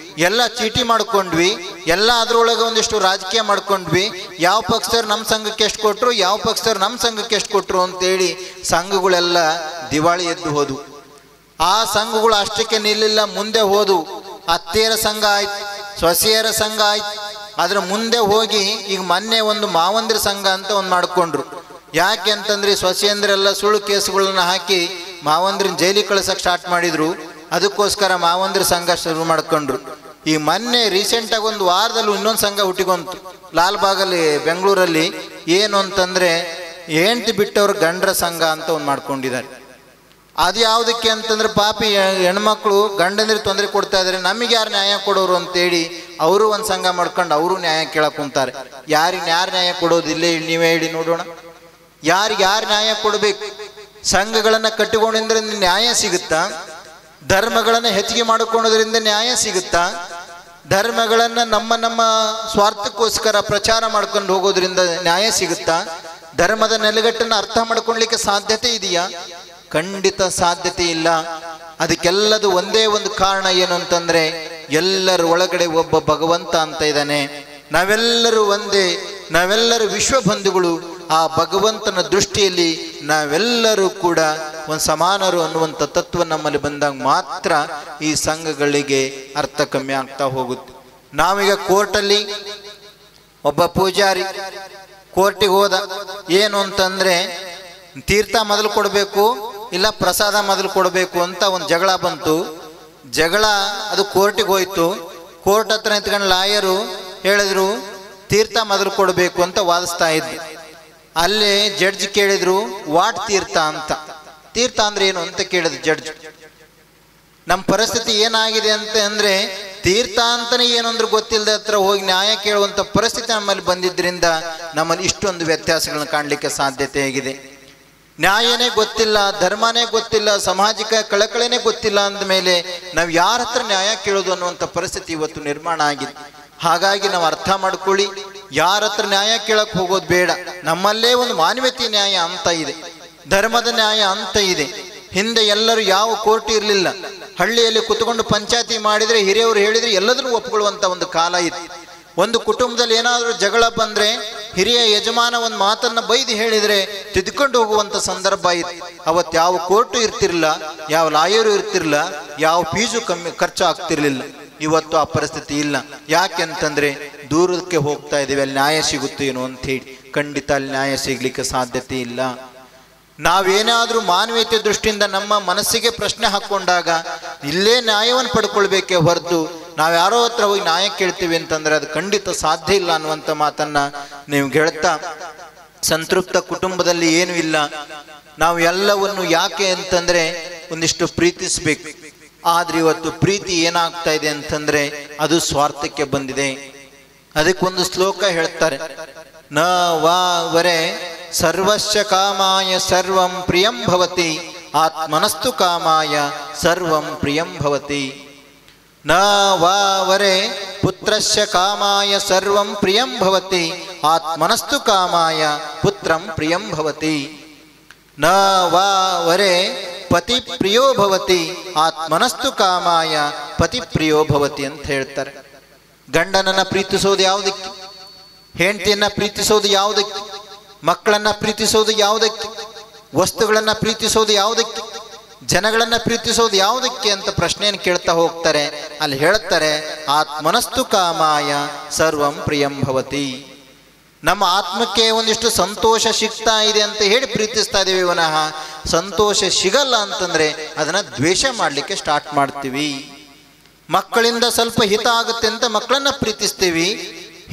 ಎಲ್ಲ ಚೀಟಿ ಮಾಡ್ಕೊಂಡ್ವಿ, ಎಲ್ಲ ಅದರೊಳಗೆ ಒಂದಿಷ್ಟು ರಾಜಕೀಯ ಮಾಡ್ಕೊಂಡ್ವಿ. ಯಾವ ಪಕ್ಷದವ್ರು ನಮ್ಮ ಸಂಘಕ್ಕೆ ಎಷ್ಟು ಕೊಟ್ಟರು, ಯಾವ ಪಕ್ಷದವ್ರು ನಮ್ಮ ಸಂಘಕ್ಕೆ ಎಷ್ಟು ಕೊಟ್ಟರು ಅಂತೇಳಿ ಸಂಘಗಳೆಲ್ಲ ದಿವಾಳಿ ಎದ್ದು ಹೋದು. ಆ ಸಂಘಗಳು ಅಷ್ಟಕ್ಕೆ ನಿಲ್ಲಿಲ್ಲ, ಮುಂದೆ ಹೋದು. ಅತ್ತೆಯರ ಸಂಘ ಆಯ್ತು, ಸೊಸೆಯರ ಸಂಘ ಆಯ್ತು. ಅದ್ರ ಮುಂದೆ ಹೋಗಿ ಈಗ ಮೊನ್ನೆ ಒಂದು ಮಾವಂದಿರ ಸಂಘ ಅಂತ ಒಂದು ಮಾಡ್ಕೊಂಡ್ರು. ಯಾಕೆ ಅಂತಂದ್ರೆ, ಸೊಸೆಯಂದ್ರೆಲ್ಲ ಸುಳ್ಳು ಕೇಸುಗಳನ್ನ ಹಾಕಿ ಮಾವಂದ್ರನ್ನ ಜೈಲಿಗೆ ಕಳ್ಸಕ್ಕೆ ಸ್ಟಾರ್ಟ್ ಮಾಡಿದ್ರು. ಅದಕ್ಕೋಸ್ಕರ ಮಾವಂದಿರ ಸಂಘ ಶುರು ಮಾಡ್ಕೊಂಡ್ರು. ಈ ಮೊನ್ನೆ ರೀಸೆಂಟಾಗಿ ಒಂದು ವಾರದಲ್ಲಿ ಇನ್ನೊಂದು ಸಂಘ ಹುಟ್ಟಿಕೊಂತು ಲಾಲ್ಬಾಗಲ್ಲಿ, ಬೆಂಗಳೂರಲ್ಲಿ. ಏನು ಅಂತಂದ್ರೆ, ಹೆಂಡತಿ ಬಿಟ್ಟವ್ರ ಗಂಡರ ಸಂಘ ಅಂತ ಒಂದು ಮಾಡ್ಕೊಂಡಿದ್ದಾರೆ. ಅದು ಯಾವುದಕ್ಕೆ ಅಂತಂದ್ರೆ, ಪಾಪಿ ಹೆಣ್ಮಕ್ಳು ಗಂಡಂದ್ರಿಗೆ ತೊಂದರೆ ಕೊಡ್ತಾ ಇದ್ದಾರೆ, ನಮಗೆ ಯಾರು ನ್ಯಾಯ ಕೊಡೋರು ಅಂತೇಳಿ ಅವರು ಒಂದು ಸಂಘ ಮಾಡ್ಕೊಂಡು ಅವರು ನ್ಯಾಯ ಕೇಳಕ್ ಕುಂತಾರೆ. ಯಾರಿಗೆ ಯಾರು ನ್ಯಾಯ ಕೊಡೋದಿಲ್ಲ, ನೀವೇ ಹೇಳಿ ನೋಡೋಣ. ಯಾರಿಗೆ ಯಾರು ನ್ಯಾಯ ಕೊಡಬೇಕು? ಸಂಘಗಳನ್ನ ಕಟ್ಟಿಕೊಂಡ್ರಿಂದ ನ್ಯಾಯ ಸಿಗುತ್ತಾ? ಧರ್ಮಗಳನ್ನ ಹೆಚ್ಚಿಗೆ ಮಾಡಿಕೊಳ್ಳೋದ್ರಿಂದ ನ್ಯಾಯ ಸಿಗುತ್ತಾ? ಧರ್ಮಗಳನ್ನ ನಮ್ಮ ಸ್ವಾರ್ಥಕ್ಕೋಸ್ಕರ ಪ್ರಚಾರ ಮಾಡ್ಕೊಂಡು ಹೋಗೋದ್ರಿಂದ ನ್ಯಾಯ ಸಿಗುತ್ತಾ? ಧರ್ಮದ ನೆಲೆಗಟ್ಟನ್ನು ಅರ್ಥ ಮಾಡ್ಕೊಳ್ಲಿಕ್ಕೆ ಸಾಧ್ಯತೆ ಇದೆಯಾ? ಖಂಡಿತ ಸಾಧ್ಯತೆ ಇಲ್ಲ. ಅದಕ್ಕೆಲ್ಲದು ಒಂದೇ ಒಂದು ಕಾರಣ ಏನು ಅಂತಂದ್ರೆ, ಎಲ್ಲರ ಒಳಗಡೆ ಒಬ್ಬ ಭಗವಂತ ಅಂತ ಇದ್ದಾನೆ. ನಾವೆಲ್ಲರೂ ಒಂದೇ, ನಾವೆಲ್ಲರೂ ವಿಶ್ವಬಂಧುಗಳು. ಆ ಭಗವಂತನ ದೃಷ್ಟಿಯಲ್ಲಿ ನಾವೆಲ್ಲರೂ ಕೂಡ ಒಂದು ಸಮಾನರು ಅನ್ನುವಂಥ ತತ್ವ ನಮ್ಮಲ್ಲಿ ಬಂದಾಗ ಮಾತ್ರ ಈ ಸಂಘಗಳಿಗೆ ಅರ್ಥ ಕಮ್ಮಿ ಆಗ್ತಾ ಹೋಗುತ್ತೆ. ನಾವೀಗ ಕೋರ್ಟಲ್ಲಿ ಒಬ್ಬ ಪೂಜಾರಿ ಕೋರ್ಟಿಗೆ ಹೋದ. ಏನು ಅಂತಂದ್ರೆ ತೀರ್ಥ ಮೊದಲು ಕೊಡಬೇಕು ಇಲ್ಲ ಪ್ರಸಾದ ಮೊದಲು ಕೊಡಬೇಕು ಅಂತ ಒಂದು ಜಗಳ ಬಂತು. ಜಗಳ ಅದು ಕೋರ್ಟಿಗೆ ಹೋಯ್ತು. ಕೋರ್ಟ್ ಹತ್ರ ನಿಂತ್ಕೊಂಡು ಲಾಯರು ಹೇಳಿದ್ರು ತೀರ್ಥ ಮೊದಲು ಕೊಡಬೇಕು ಅಂತ ವಾದಿಸ್ತಾ ಇದ್ರು. ಅಲ್ಲಿ ಜಡ್ಜ್ ಕೇಳಿದ್ರು ವಾಟ್ ತೀರ್ಥ ಅಂತ. ತೀರ್ಥ ಅಂದ್ರೆ ಏನು ಅಂತ ಕೇಳಿದ್ರು ಜಡ್ಜ್. ನಮ್ಮ ಪರಿಸ್ಥಿತಿ ಏನಾಗಿದೆ ಅಂತ ಅಂದ್ರೆ ತೀರ್ಥ ಅಂತಾನೆ ಏನು ಅಂದ್ರೆ ಗೊತ್ತಿಲ್ಲದ ಹತ್ರ ಹೋಗಿ ನ್ಯಾಯ ಕೇಳುವಂತ ಪರಿಸ್ಥಿತಿ ನಮ್ಮಲ್ಲಿ ಬಂದಿದ್ದರಿಂದ ನಮ್ಮಲ್ಲಿ ಇಷ್ಟೊಂದು ವ್ಯತ್ಯಾಸಗಳನ್ನ ಕಾಣಲಿಕ್ಕೆ ಸಾಧ್ಯತೆ ಆಗಿದೆ. ನ್ಯಾಯನೇ ಗೊತ್ತಿಲ್ಲ, ಧರ್ಮನೇ ಗೊತ್ತಿಲ್ಲ, ಸಾಮಾಜಿಕ ಕಳಕಳೆನೇ ಗೊತ್ತಿಲ್ಲ ಅಂದಮೇಲೆ ನಾವು ಯಾರ ಹತ್ರ ನ್ಯಾಯ ಕೇಳೋದು ಅನ್ನುವಂಥ ಪರಿಸ್ಥಿತಿ ಇವತ್ತು ನಿರ್ಮಾಣ ಆಗಿದೆ. ಹಾಗಾಗಿ ನಾವು ಅರ್ಥ ಮಾಡ್ಕೊಳ್ಳಿ, ಯಾರ ಹತ್ರ ನ್ಯಾಯ ಕೇಳಕ್ ಹೋಗೋದು ಬೇಡ. ನಮ್ಮಲ್ಲೇ ಒಂದು ಮಾನವೀಯತೆ ನ್ಯಾಯ ಅಂತ ಇದೆ, ಧರ್ಮದ ನ್ಯಾಯ ಅಂತ ಇದೆ. ಹಿಂದೆ ಎಲ್ಲರೂ ಯಾವ ಕೋರ್ಟ್ ಇರಲಿಲ್ಲ. ಹಳ್ಳಿಯಲ್ಲಿ ಕುತ್ಕೊಂಡು ಪಂಚಾಯತಿ ಮಾಡಿದ್ರೆ ಹಿರಿಯವರು ಹೇಳಿದ್ರೆ ಎಲ್ಲದನ್ನು ಒಪ್ಕೊಳ್ಳುವಂತ ಒಂದು ಕಾಲ ಇತ್ತು. ಒಂದು ಕುಟುಂಬದಲ್ಲಿ ಏನಾದರೂ ಜಗಳ ಬಂದ್ರೆ ಹಿರಿಯ ಯಜಮಾನ ಒಂದು ಮಾತನ್ನ ಬೈದು ಹೇಳಿದ್ರೆ ತಿದ್ಕೊಂಡು ಹೋಗುವಂತ ಸಂದರ್ಭ ಇತ್ತು. ಅವತ್ತು ಯಾವ ಕೋರ್ಟು ಇರ್ತಿರ್ಲಿಲ್ಲ, ಯಾವ ಲಾಯರು ಇರ್ತಿರ್ಲಿಲ್ಲ, ಯಾವ ಫೀಸು ಕಮ್ಮಿ ಖರ್ಚು ಆಗ್ತಿರ್ಲಿಲ್ಲ. ಇವತ್ತು ಆ ಪರಿಸ್ಥಿತಿ ಇಲ್ಲ. ಯಾಕೆ ಅಂತಂದ್ರೆ ದೂರಕ್ಕೆ ಹೋಗ್ತಾ ಇದೀವಿ, ಅಲ್ಲಿ ನ್ಯಾಯ ಸಿಗುತ್ತೇನೋ ಅಂತ ಹೇಳಿ. ಖಂಡಿತ ಅಲ್ಲಿ ನ್ಯಾಯ ಸಿಗ್ಲಿಕ್ಕೆ ಸಾಧ್ಯತೆ ಇಲ್ಲ. ನಾವೇನಾದ್ರೂ ಮಾನವೀಯತೆ ದೃಷ್ಟಿಯಿಂದ ನಮ್ಮ ಮನಸ್ಸಿಗೆ ಪ್ರಶ್ನೆ ಹಾಕೊಂಡಾಗ ಇಲ್ಲೇ ನ್ಯಾಯವನ್ನು ಪಡ್ಕೊಳ್ಬೇಕೇ ಹೊರತು ನಾವು ಯಾರೋ ಹತ್ರ ಹೋಗಿ ನ್ಯಾಯ ಕೇಳ್ತೀವಿ ಅಂತಂದ್ರೆ ಅದು ಖಂಡಿತ ಸಾಧ್ಯ ಇಲ್ಲ ಅನ್ನುವಂಥ ಮಾತನ್ನ ನೀವು ಹೇಳ್ತಾ, ಸಂತೃಪ್ತ ಕುಟುಂಬದಲ್ಲಿ ಏನು ಇಲ್ಲ. ನಾವು ಎಲ್ಲವನ್ನು ಯಾಕೆ ಅಂತಂದ್ರೆ ಒಂದಿಷ್ಟು ಪ್ರೀತಿಸ್ಬೇಕು. ಆದ್ರೆ ಇವತ್ತು ಪ್ರೀತಿ ಏನಾಗ್ತಾ ಇದೆ ಅಂತಂದ್ರೆ ಅದು ಸ್ವಾರ್ಥಕ್ಕೆ ಬಂದಿದೆ. ಅದಕ್ಕೊಂದು ಶ್ಲೋಕ ಹೇಳ್ತಾರೆ, ನ ವರೆ ಸರ್ವಸ್ಯ ಕಾಮಾಯ ಸರ್ವಂ ಪ್ರಿಯಂ ಭವತಿ, ಆತ್ಮನಸ್ತು ಕಾಮಾಯ ಸರ್ವಂ ಪ್ರಿಯಂ ಭವತಿ. ನ ವರೆ ಪುತ್ರಸ್ಯ ಕಾಮಾಯ ಸರ್ವಂ ಪ್ರಿಯಂ ಭವತಿ, ಆತ್ಮನಸ್ತು ಕಾಮಾಯ ಪುತ್ರಂ ಪ್ರಿಯಂ ಭವತಿ. ನ ವರೆ ಪತಿ ಪ್ರಿಯೋ ಭವತಿ, ಆತ್ಮನಸ್ತು ಕಾಮಾಯ ಪತಿ ಪ್ರಿಯೋ ಭವತಿ ಅಂತ ಹೇಳ್ತಾರೆ. ಗಂಡನನ್ನ ಪ್ರೀತಿಸೋದು ಯಾವುದಕ್ಕೆ? ಹೆಂಡತಿಯನ್ನ ಪ್ರೀತಿಸೋದು ಯಾವುದಕ್ಕೆ? ಮಕ್ಕಳನ್ನ ಪ್ರೀತಿಸೋದು ಯಾವುದಕ್ಕೆ? ವಸ್ತುಗಳನ್ನ ಪ್ರೀತಿಸೋದು ಯಾವುದಕ್ಕೆ? ಜನಗಳನ್ನ ಪ್ರೀತಿಸೋದು ಯಾವುದಕ್ಕೆ ಅಂತ ಪ್ರಶ್ನೆಯನ್ನು ಕೇಳ್ತಾ ಹೋಗ್ತಾರೆ. ಅಲ್ಲಿ ಹೇಳ್ತಾರೆ, ಆತ್ಮನಸ್ತು ಕಾಮಾಯ ಸರ್ವಂ ಪ್ರಿಯಂ ಭವತಿ. ನಮ್ಮ ಆತ್ಮಕ್ಕೆ ಒಂದಿಷ್ಟು ಸಂತೋಷ ಸಿಗ್ತಾ ಇದೆ ಅಂತ ಹೇಳಿ ಪ್ರೀತಿಸ್ತಾ ಇದೀವಿ ವಿನಃ ಸಂತೋಷ ಸಿಗಲ್ಲ ಅಂತಂದ್ರೆ ಅದನ್ನ ದ್ವೇಷ ಮಾಡ್ಲಿಕ್ಕೆ ಸ್ಟಾರ್ಟ್ ಮಾಡ್ತೀವಿ. ಮಕ್ಕಳಿಂದ ಸ್ವಲ್ಪ ಹಿತ ಆಗುತ್ತೆ ಅಂತ ಮಕ್ಕಳನ್ನ ಪ್ರೀತಿಸ್ತೀವಿ,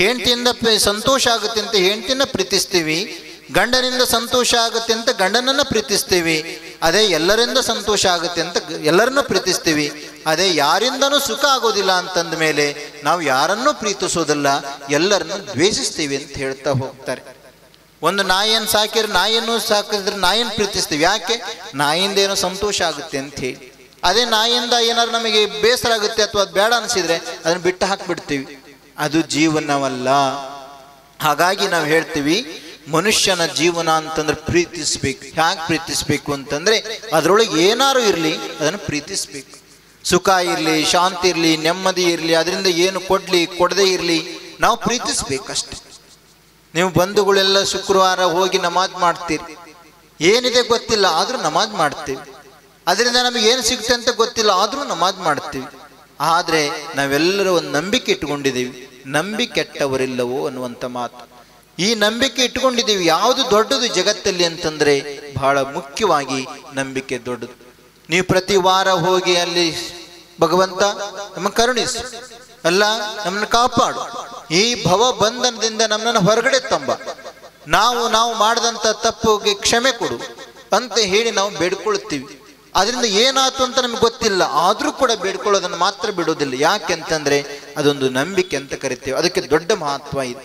ಹೆಂಡತಿಯಿಂದ ಸಂತೋಷ ಆಗುತ್ತೆ ಅಂತ ಹೆಂಡತಿನ ಪ್ರೀತಿಸ್ತೀವಿ, ಗಂಡನಿಂದ ಸಂತೋಷ ಆಗುತ್ತೆ ಅಂತ ಗಂಡನನ್ನ ಪ್ರೀತಿಸ್ತೀವಿ. ಅದೇ ಎಲ್ಲರಿಂದ ಸಂತೋಷ ಆಗುತ್ತೆ ಅಂತ ಎಲ್ಲರನ್ನೂ ಪ್ರೀತಿಸ್ತೀವಿ. ಅದೇ ಯಾರಿಂದನೂ ಸುಖ ಆಗೋದಿಲ್ಲ ಅಂತಂದ ಮೇಲೆ ನಾವು ಯಾರನ್ನೂ ಪ್ರೀತಿಸೋದಿಲ್ಲ, ಎಲ್ಲರನ್ನೂ ದ್ವೇಷಿಸ್ತೀವಿ ಅಂತ ಹೇಳ್ತಾ ಹೋಗ್ತಾರೆ. ಒಂದು ನಾಯಿಯನ್ನು ಸಾಕಿದ್ರೆ ನಾಯಿಯನ್ನು ಸಾಕಿದ್ರೆ ನಾಯಿಯನ್ನು ಪ್ರೀತಿಸ್ತೀವಿ. ಯಾಕೆ? ನಾಯಿಯಿಂದ ಏನೋ ಸಂತೋಷ ಆಗುತ್ತೆ ಅಂತ ಹೇಳಿ. ಅದೇ ನಾಯಿಯಿಂದ ಏನಾದ್ರು ನಮಗೆ ಬೇಸರ ಆಗುತ್ತೆ ಅಥವಾ ಅದು ಬೇಡ ಅನಿಸಿದ್ರೆ ಅದನ್ನು ಬಿಟ್ಟು ಹಾಕ್ಬಿಡ್ತೀವಿ. ಅದು ಜೀವನವಲ್ಲ. ಹಾಗಾಗಿ ನಾವು ಹೇಳ್ತೀವಿ, ಮನುಷ್ಯನ ಜೀವನ ಅಂತಂದ್ರೆ ಪ್ರೀತಿಸ್ಬೇಕು. ಹ್ಯಾಗೆ ಪ್ರೀತಿಸ್ಬೇಕು ಅಂತಂದ್ರೆ ಅದರೊಳಗೆ ಏನಾರು ಇರಲಿ ಅದನ್ನು ಪ್ರೀತಿಸ್ಬೇಕು. ಸುಖ ಇರಲಿ, ಶಾಂತಿ ಇರಲಿ, ನೆಮ್ಮದಿ ಇರಲಿ, ಅದರಿಂದ ಏನು ಕೊಡ್ಲಿ ಕೊಡದೇ ಇರಲಿ, ನಾವು ಪ್ರೀತಿಸ್ಬೇಕಷ್ಟೆ. ನೀವು ಬಂಧುಗಳೆಲ್ಲ ಶುಕ್ರವಾರ ಹೋಗಿ ನಮಾಜ್ ಮಾಡ್ತೀರಿ, ಏನಿದೆ ಗೊತ್ತಿಲ್ಲ ಆದ್ರೂ ನಮಾಜ್ ಮಾಡ್ತೀವಿ. ಅದರಿಂದ ನಮಗೆ ಏನು ಸಿಗುತ್ತೆ ಅಂತ ಗೊತ್ತಿಲ್ಲ ಆದ್ರೂ ನಮಾಜ್ ಮಾಡ್ತೀವಿ. ಆದ್ರೆ ನಾವೆಲ್ಲರೂ ಒಂದು ನಂಬಿಕೆ ಇಟ್ಕೊಂಡಿದ್ದೀವಿ, ನಂಬಿಕೆ ಕೆಟ್ಟವರಿಲ್ಲವೋ ಅನ್ನುವಂಥ ಮಾತು. ಈ ನಂಬಿಕೆ ಇಟ್ಕೊಂಡಿದ್ದೀವಿ. ಯಾವುದು ದೊಡ್ಡದು ಜಗತ್ತಲ್ಲಿ ಅಂತಂದ್ರೆ ಬಹಳ ಮುಖ್ಯವಾಗಿ ನಂಬಿಕೆ ದೊಡ್ಡದು. ನೀವು ಪ್ರತಿ ವಾರ ಹೋಗಿ ಅಲ್ಲಿ ಭಗವಂತ ನಮ್ಮ ಕರುಣಿಸು, ಅಲ್ಲ ನಮ್ಮನ್ನು ಕಾಪಾಡು, ಈ ಭವ ಬಂಧನದಿಂದ ನಮ್ಮನ್ನು ಹೊರಗಡೆ ತಂಬ, ನಾವು ಮಾಡಿದಂಥ ತಪ್ಪಿಗೆ ಕ್ಷಮೆ ಕೊಡು ಅಂತ ಹೇಳಿ ನಾವು ಬೇಡ್ಕೊಳ್ತೀವಿ. ಅದರಿಂದ ಏನಾಯ್ತು ಅಂತ ನಮ್ಗೆ ಗೊತ್ತಿಲ್ಲ ಆದ್ರೂ ಕೂಡ ಬೇಡ್ಕೊಳ್ಳೋದನ್ನು ಮಾತ್ರ ಬಿಡೋದಿಲ್ಲ. ಯಾಕೆ ಅಂತಂದ್ರೆ ಅದೊಂದು ನಂಬಿಕೆ ಅಂತ ಕರಿತೀವಿ. ಅದಕ್ಕೆ ದೊಡ್ಡ ಮಹತ್ವ ಇದೆ.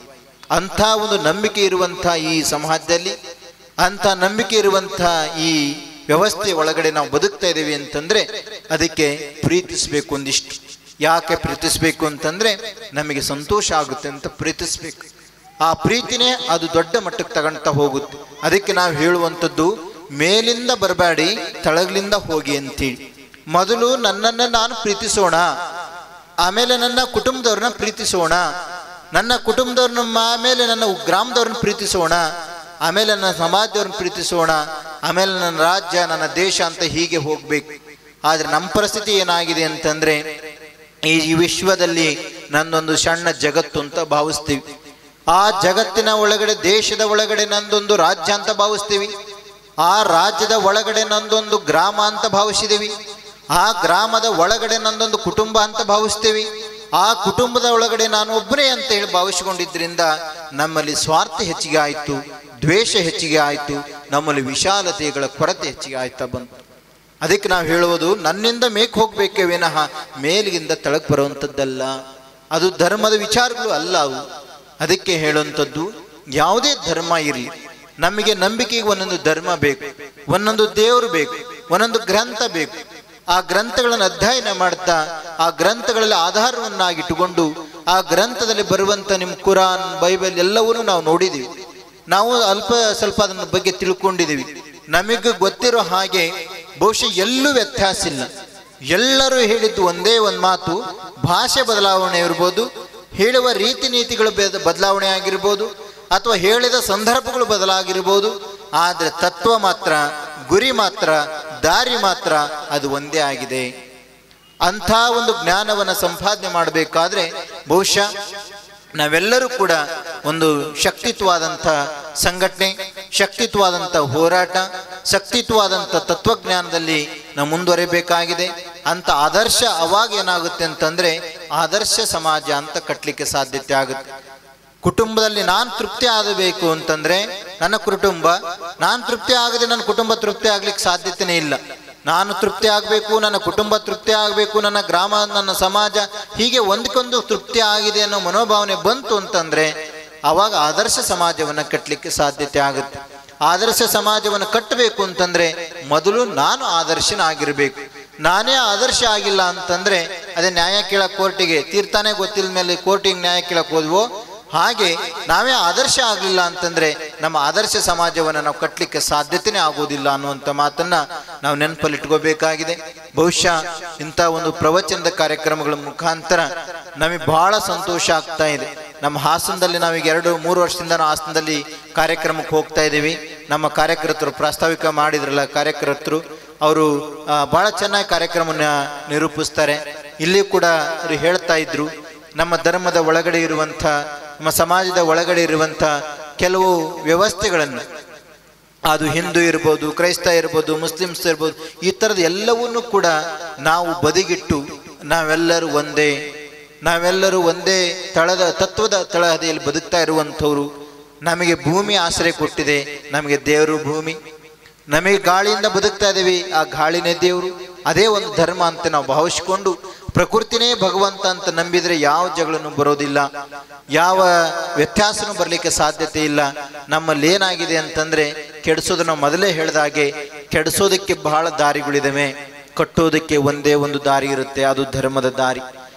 ಅಂಥ ಒಂದು ನಂಬಿಕೆ ಇರುವಂಥ ಈ ಸಮಾಜದಲ್ಲಿ, ಅಂಥ ನಂಬಿಕೆ ಇರುವಂಥ ಈ ವ್ಯವಸ್ಥೆ ಒಳಗಡೆ ನಾವು ಬದುಕ್ತಾ ಇದ್ದೀವಿ ಅಂತಂದ್ರೆ ಅದಕ್ಕೆ ಪ್ರೀತಿಸ್ಬೇಕು ಒಂದಿಷ್ಟು. ಯಾಕೆ ಪ್ರೀತಿಸ್ಬೇಕು ಅಂತಂದ್ರೆ ನಮಗೆ ಸಂತೋಷ ಆಗುತ್ತೆ ಅಂತ ಪ್ರೀತಿಸ್ಬೇಕು. ಆ ಪ್ರೀತಿನೇ ಅದು ದೊಡ್ಡ ಮಟ್ಟಕ್ಕೆ ತಗೊಂತ ಹೋಗುತ್ತೆ. ಅದಕ್ಕೆ ನಾವು ಹೇಳುವಂಥದ್ದು, ಮೇಲಿಂದ ಬರಬೇಡಿ, ತಳಗಿಲಿಂದ ಹೋಗಿ ಅಂತೇಳಿ. ಮೊದಲು ನನ್ನನ್ನು ನಾನು ಪ್ರೀತಿಸೋಣ, ಆಮೇಲೆ ನನ್ನ ಕುಟುಂಬದವ್ರನ್ನ ಪ್ರೀತಿಸೋಣ, ನನ್ನ ಕುಟುಂಬದವ್ರನ್ನ ಆಮೇಲೆ ನನ್ನ ಗ್ರಾಮದವ್ರನ್ನ ಪ್ರೀತಿಸೋಣ, ಆಮೇಲೆ ನನ್ನ ಸಮಾಜದವ್ರನ್ನ ಪ್ರೀತಿಸೋಣ, ಆಮೇಲೆ ನನ್ನ ರಾಜ್ಯ, ನನ್ನ ದೇಶ ಅಂತ ಹೀಗೆ ಹೋಗ್ಬೇಕು. ಆದರೆ ನಮ್ಮ ಪರಿಸ್ಥಿತಿ ಏನಾಗಿದೆ ಅಂತಂದ್ರೆ, ಈ ವಿಶ್ವದಲ್ಲಿ ನಂದೊಂದು ಸಣ್ಣ ಜಗತ್ತು ಅಂತ ಭಾವಿಸ್ತೀವಿ. ಆ ಜಗತ್ತಿನ ಒಳಗಡೆ, ದೇಶದ ಒಳಗಡೆ ನಂದೊಂದು ರಾಜ್ಯ ಅಂತ ಭಾವಿಸ್ತೀವಿ. ಆ ರಾಜ್ಯದ ಒಳಗಡೆ ನಂದೊಂದು ಗ್ರಾಮ ಅಂತ ಭಾವಿಸಿದೀವಿ. ಆ ಗ್ರಾಮದ ಒಳಗಡೆ ನಂದೊಂದು ಕುಟುಂಬ ಅಂತ ಭಾವಿಸ್ತೀವಿ. ಆ ಕುಟುಂಬದ ಒಳಗಡೆ ನಾನು ಒಬ್ಬನೇ ಅಂತ ಹೇಳಿ ಭಾವಿಸಿಕೊಂಡಿದ್ರಿಂದ ನಮ್ಮಲ್ಲಿ ಸ್ವಾರ್ಥ ಹೆಚ್ಚಿಗೆ ಆಯಿತು, ದ್ವೇಷ ಹೆಚ್ಚಿಗೆ ಆಯಿತು, ನಮ್ಮಲ್ಲಿ ವಿಶಾಲತೆಗಳ ಕೊರತೆ ಹೆಚ್ಚಿಗೆ ಆಯ್ತಾ ಬಂತು. ಅದಕ್ಕೆ ನಾವು ಹೇಳುವುದು, ನನ್ನಿಂದ ಮೇಕ್ ಹೋಗ್ಬೇಕೇ ವಿನಃ ಮೇಲಿಗಿಂದ ತಳಕ್ ಬರುವಂಥದ್ದಲ್ಲ. ಅದು ಧರ್ಮದ ವಿಚಾರಗಳು ಅಲ್ಲ ಅವು. ಅದಕ್ಕೆ ಹೇಳುವಂಥದ್ದು, ಯಾವುದೇ ಧರ್ಮ ಇರಲಿ, ನಮಗೆ ನಂಬಿಕೆಗೆ ಒಂದೊಂದು ಧರ್ಮ ಬೇಕು, ಒಂದೊಂದು ದೇವರು ಬೇಕು, ಒಂದೊಂದು ಗ್ರಂಥ ಬೇಕು. ಆ ಗ್ರಂಥಗಳನ್ನು ಅಧ್ಯಯನ ಮಾಡ್ತಾ, ಆ ಗ್ರಂಥಗಳಲ್ಲಿ ಆಧಾರವನ್ನಾಗಿಟ್ಟುಕೊಂಡು, ಆ ಗ್ರಂಥದಲ್ಲಿ ಬರುವಂಥ ನಿಮ್ಮ ಕುರಾನ್, ಬೈಬಲ್ ಎಲ್ಲವನ್ನೂ ನಾವು ನೋಡಿದ್ದೀವಿ. ನಾವು ಅಲ್ಪ ಸ್ವಲ್ಪ ಅದನ್ನ ಬಗ್ಗೆ ತಿಳ್ಕೊಂಡಿದ್ದೀವಿ. ನಮಗೆ ಗೊತ್ತಿರೋ ಹಾಗೆ ಬಹುಶಃ ಎಲ್ಲೂ ವ್ಯತ್ಯಾಸ ಇಲ್ಲ. ಎಲ್ಲರೂ ಹೇಳಿದ್ದು ಒಂದೇ ಒಂದು ಮಾತು. ಭಾಷೆ ಬದಲಾವಣೆ ಇರ್ಬೋದು, ಹೇಳುವ ರೀತಿ ನೀತಿಗಳು ಬದಲಾವಣೆ ಆಗಿರ್ಬೋದು, ಅಥವಾ ಹೇಳಿದ ಸಂದರ್ಭಗಳು ಬದಲಾಗಿರ್ಬೋದು, ಆದರೆ ತತ್ವ ಮಾತ್ರ, ಗುರಿ ಮಾತ್ರ, ದಾರಿ ಮಾತ್ರ ಅದು ಒಂದೇ ಆಗಿದೆ. ಅಂಥ ಒಂದು ಜ್ಞಾನವನ್ನು ಸಂಪಾದನೆ ಮಾಡಬೇಕಾದ್ರೆ ಬಹುಶಃ ನಾವೆಲ್ಲರೂ ಕೂಡ ಒಂದು ಶಕ್ತಿತ್ವಾದಂಥ ಸಂಘಟನೆ, ಶಕ್ತಿತ್ವಾದಂಥ ಹೋರಾಟ, ಶಕ್ತಿತ್ವಾದಂಥ ತತ್ವಜ್ಞಾನದಲ್ಲಿ ನಾವು ಮುಂದುವರಿಬೇಕಾಗಿದೆ. ಅಂತ ಆದರ್ಶ ಅವಾಗ ಏನಾಗುತ್ತೆ ಅಂತಂದ್ರೆ ಆದರ್ಶ ಸಮಾಜ ಅಂತ ಕಟ್ಟಲಿಕ್ಕೆ ಸಾಧ್ಯತೆ ಆಗುತ್ತೆ. ಕುಟುಂಬದಲ್ಲಿ ನಾನು ತೃಪ್ತಿ ಆಗಬೇಕು ಅಂತಂದ್ರೆ ನನ್ನ ಕುಟುಂಬ, ನಾನು ತೃಪ್ತಿ ಆಗದೆ ನನ್ನ ಕುಟುಂಬ ತೃಪ್ತಿ ಆಗ್ಲಿಕ್ಕೆ ಸಾಧ್ಯತೆನೇ ಇಲ್ಲ. ನಾನು ತೃಪ್ತಿ ಆಗಬೇಕು, ನನ್ನ ಕುಟುಂಬ ತೃಪ್ತಿ ಆಗಬೇಕು, ನನ್ನ ಗ್ರಾಮ, ನನ್ನ ಸಮಾಜ ಹೀಗೆ ಒಂದಕ್ಕೊಂದು ತೃಪ್ತಿ ಆಗಿದೆ ಅನ್ನೋ ಮನೋಭಾವನೆ ಬಂತು ಅಂತಂದ್ರೆ ಆವಾಗ ಆದರ್ಶ ಸಮಾಜವನ್ನು ಕಟ್ಟಲಿಕ್ಕೆ ಸಾಧ್ಯತೆ ಆಗುತ್ತೆ. ಆದರ್ಶ ಸಮಾಜವನ್ನು ಕಟ್ಟಬೇಕು ಅಂತಂದ್ರೆ ಮೊದಲು ನಾನು ಆದರ್ಶನಾಗಿರ್ಬೇಕು. ನಾನೇ ಆದರ್ಶ ಆಗಿಲ್ಲ ಅಂತಂದ್ರೆ ಅದೇ ನ್ಯಾಯ ಕೇಳಕ್ ಕೋರ್ಟಿಗೆ, ತೀರ್ತಾನೆ ಗೊತ್ತಿಲ್ಲ ಮೇಲೆ ಕೋರ್ಟಿಗೆ ನ್ಯಾಯ ಕೇಳಕ್ ಹೋದ್ವೋ ಹಾಗೆ ನಾವೇ ಆದರ್ಶ ಆಗಲಿಲ್ಲ ಅಂತಂದ್ರೆ ನಮ್ಮ ಆದರ್ಶ ಸಮಾಜವನ್ನು ನಾವು ಕಟ್ಟಲಿಕ್ಕೆ ಸಾಧ್ಯತೆನೇ ಆಗೋದಿಲ್ಲ ಅನ್ನುವಂಥ ಮಾತನ್ನ ನಾವು ನೆನಪಲ್ಲಿಟ್ಕೋಬೇಕಾಗಿದೆ. ಬಹುಶಃ ಇಂಥ ಒಂದು ಪ್ರವಚನದ ಕಾರ್ಯಕ್ರಮಗಳ ಮುಖಾಂತರ ನಮಗೆ ಬಹಳ ಸಂತೋಷ ಆಗ್ತಾ ಇದೆ. ನಮ್ಮ ಹಾಸನದಲ್ಲಿ ನಾವೀಗ 2-3 ವರ್ಷದಿಂದ ನಾವು ಹಾಸನದಲ್ಲಿ ಕಾರ್ಯಕ್ರಮಕ್ಕೆ ಹೋಗ್ತಾ ಇದ್ದೀವಿ. ನಮ್ಮ ಕಾರ್ಯಕರ್ತರು ಪ್ರಾಸ್ತಾವಿಕ ಮಾಡಿದ್ರಲ್ಲ ಕಾರ್ಯಕರ್ತರು, ಅವರು ಬಹಳ ಚೆನ್ನಾಗಿ ಕಾರ್ಯಕ್ರಮನ ನಿರೂಪಿಸ್ತಾರೆ. ಇಲ್ಲಿ ಕೂಡ ಅವರು ಹೇಳ್ತಾ ಇದ್ರು, ನಮ್ಮ ಧರ್ಮದ ಒಳಗಡೆ ಇರುವಂಥ, ನಮ್ಮ ಸಮಾಜದ ಒಳಗಡೆ ಇರುವಂಥ ಕೆಲವು ವ್ಯವಸ್ಥೆಗಳನ್ನು, ಅದು ಹಿಂದೂ ಇರ್ಬೋದು, ಕ್ರೈಸ್ತ ಇರ್ಬೋದು, ಮುಸ್ಲಿಮ್ಸ್ ಇರ್ಬೋದು, ಈ ಥರದ ಎಲ್ಲವನ್ನೂ ಕೂಡ ನಾವು ಬದಿಗಿಟ್ಟು ನಾವೆಲ್ಲರೂ ಒಂದೇ ತತ್ವದ ತಳಹದಿಯಲ್ಲಿ ಬದುಕ್ತಾ ಇರುವಂಥವ್ರು. ನಮಗೆ ಭೂಮಿ ಆಶ್ರಯ ಕೊಟ್ಟಿದೆ, ನಮಗೆ ದೇವರು ಭೂಮಿ. ನಮಗೆ ಗಾಳಿಯಿಂದ ಬದುಕ್ತಾ ಇದ್ದೀವಿ, ಆ ಗಾಳಿನೇ ದೇವರು. ಅದೇ ಒಂದು ಧರ್ಮ ಅಂತ ನಾವು ಭಾವಿಸಿಕೊಂಡು ಪ್ರಕೃತಿನೇ ಭಗವಂತ ಅಂತ ನಂಬಿದ್ರೆ ಯಾವ ಜಗಳನು ಬರೋದಿಲ್ಲ, ಯಾವ ವ್ಯತ್ಯಾಸನೂ ಬರಲಿಕ್ಕೆ ಸಾಧ್ಯತೆ ಇಲ್ಲ. ನಮ್ಮಲ್ಲಿ ಏನಾಗಿದೆ ಅಂತಂದ್ರೆ ಕೆಡಿಸೋದು, ನಾವು ಮೊದಲೇ ಹೇಳಿದಾಗೆ ಕೆಡಿಸೋದಕ್ಕೆ ಬಹಳ ದಾರಿಗಳಿದಾವೆ, ಕಟ್ಟೋದಕ್ಕೆ ಒಂದೇ ಒಂದು ದಾರಿ ಇರುತ್ತೆ, ಅದು ಧರ್ಮದ ದಾರಿ.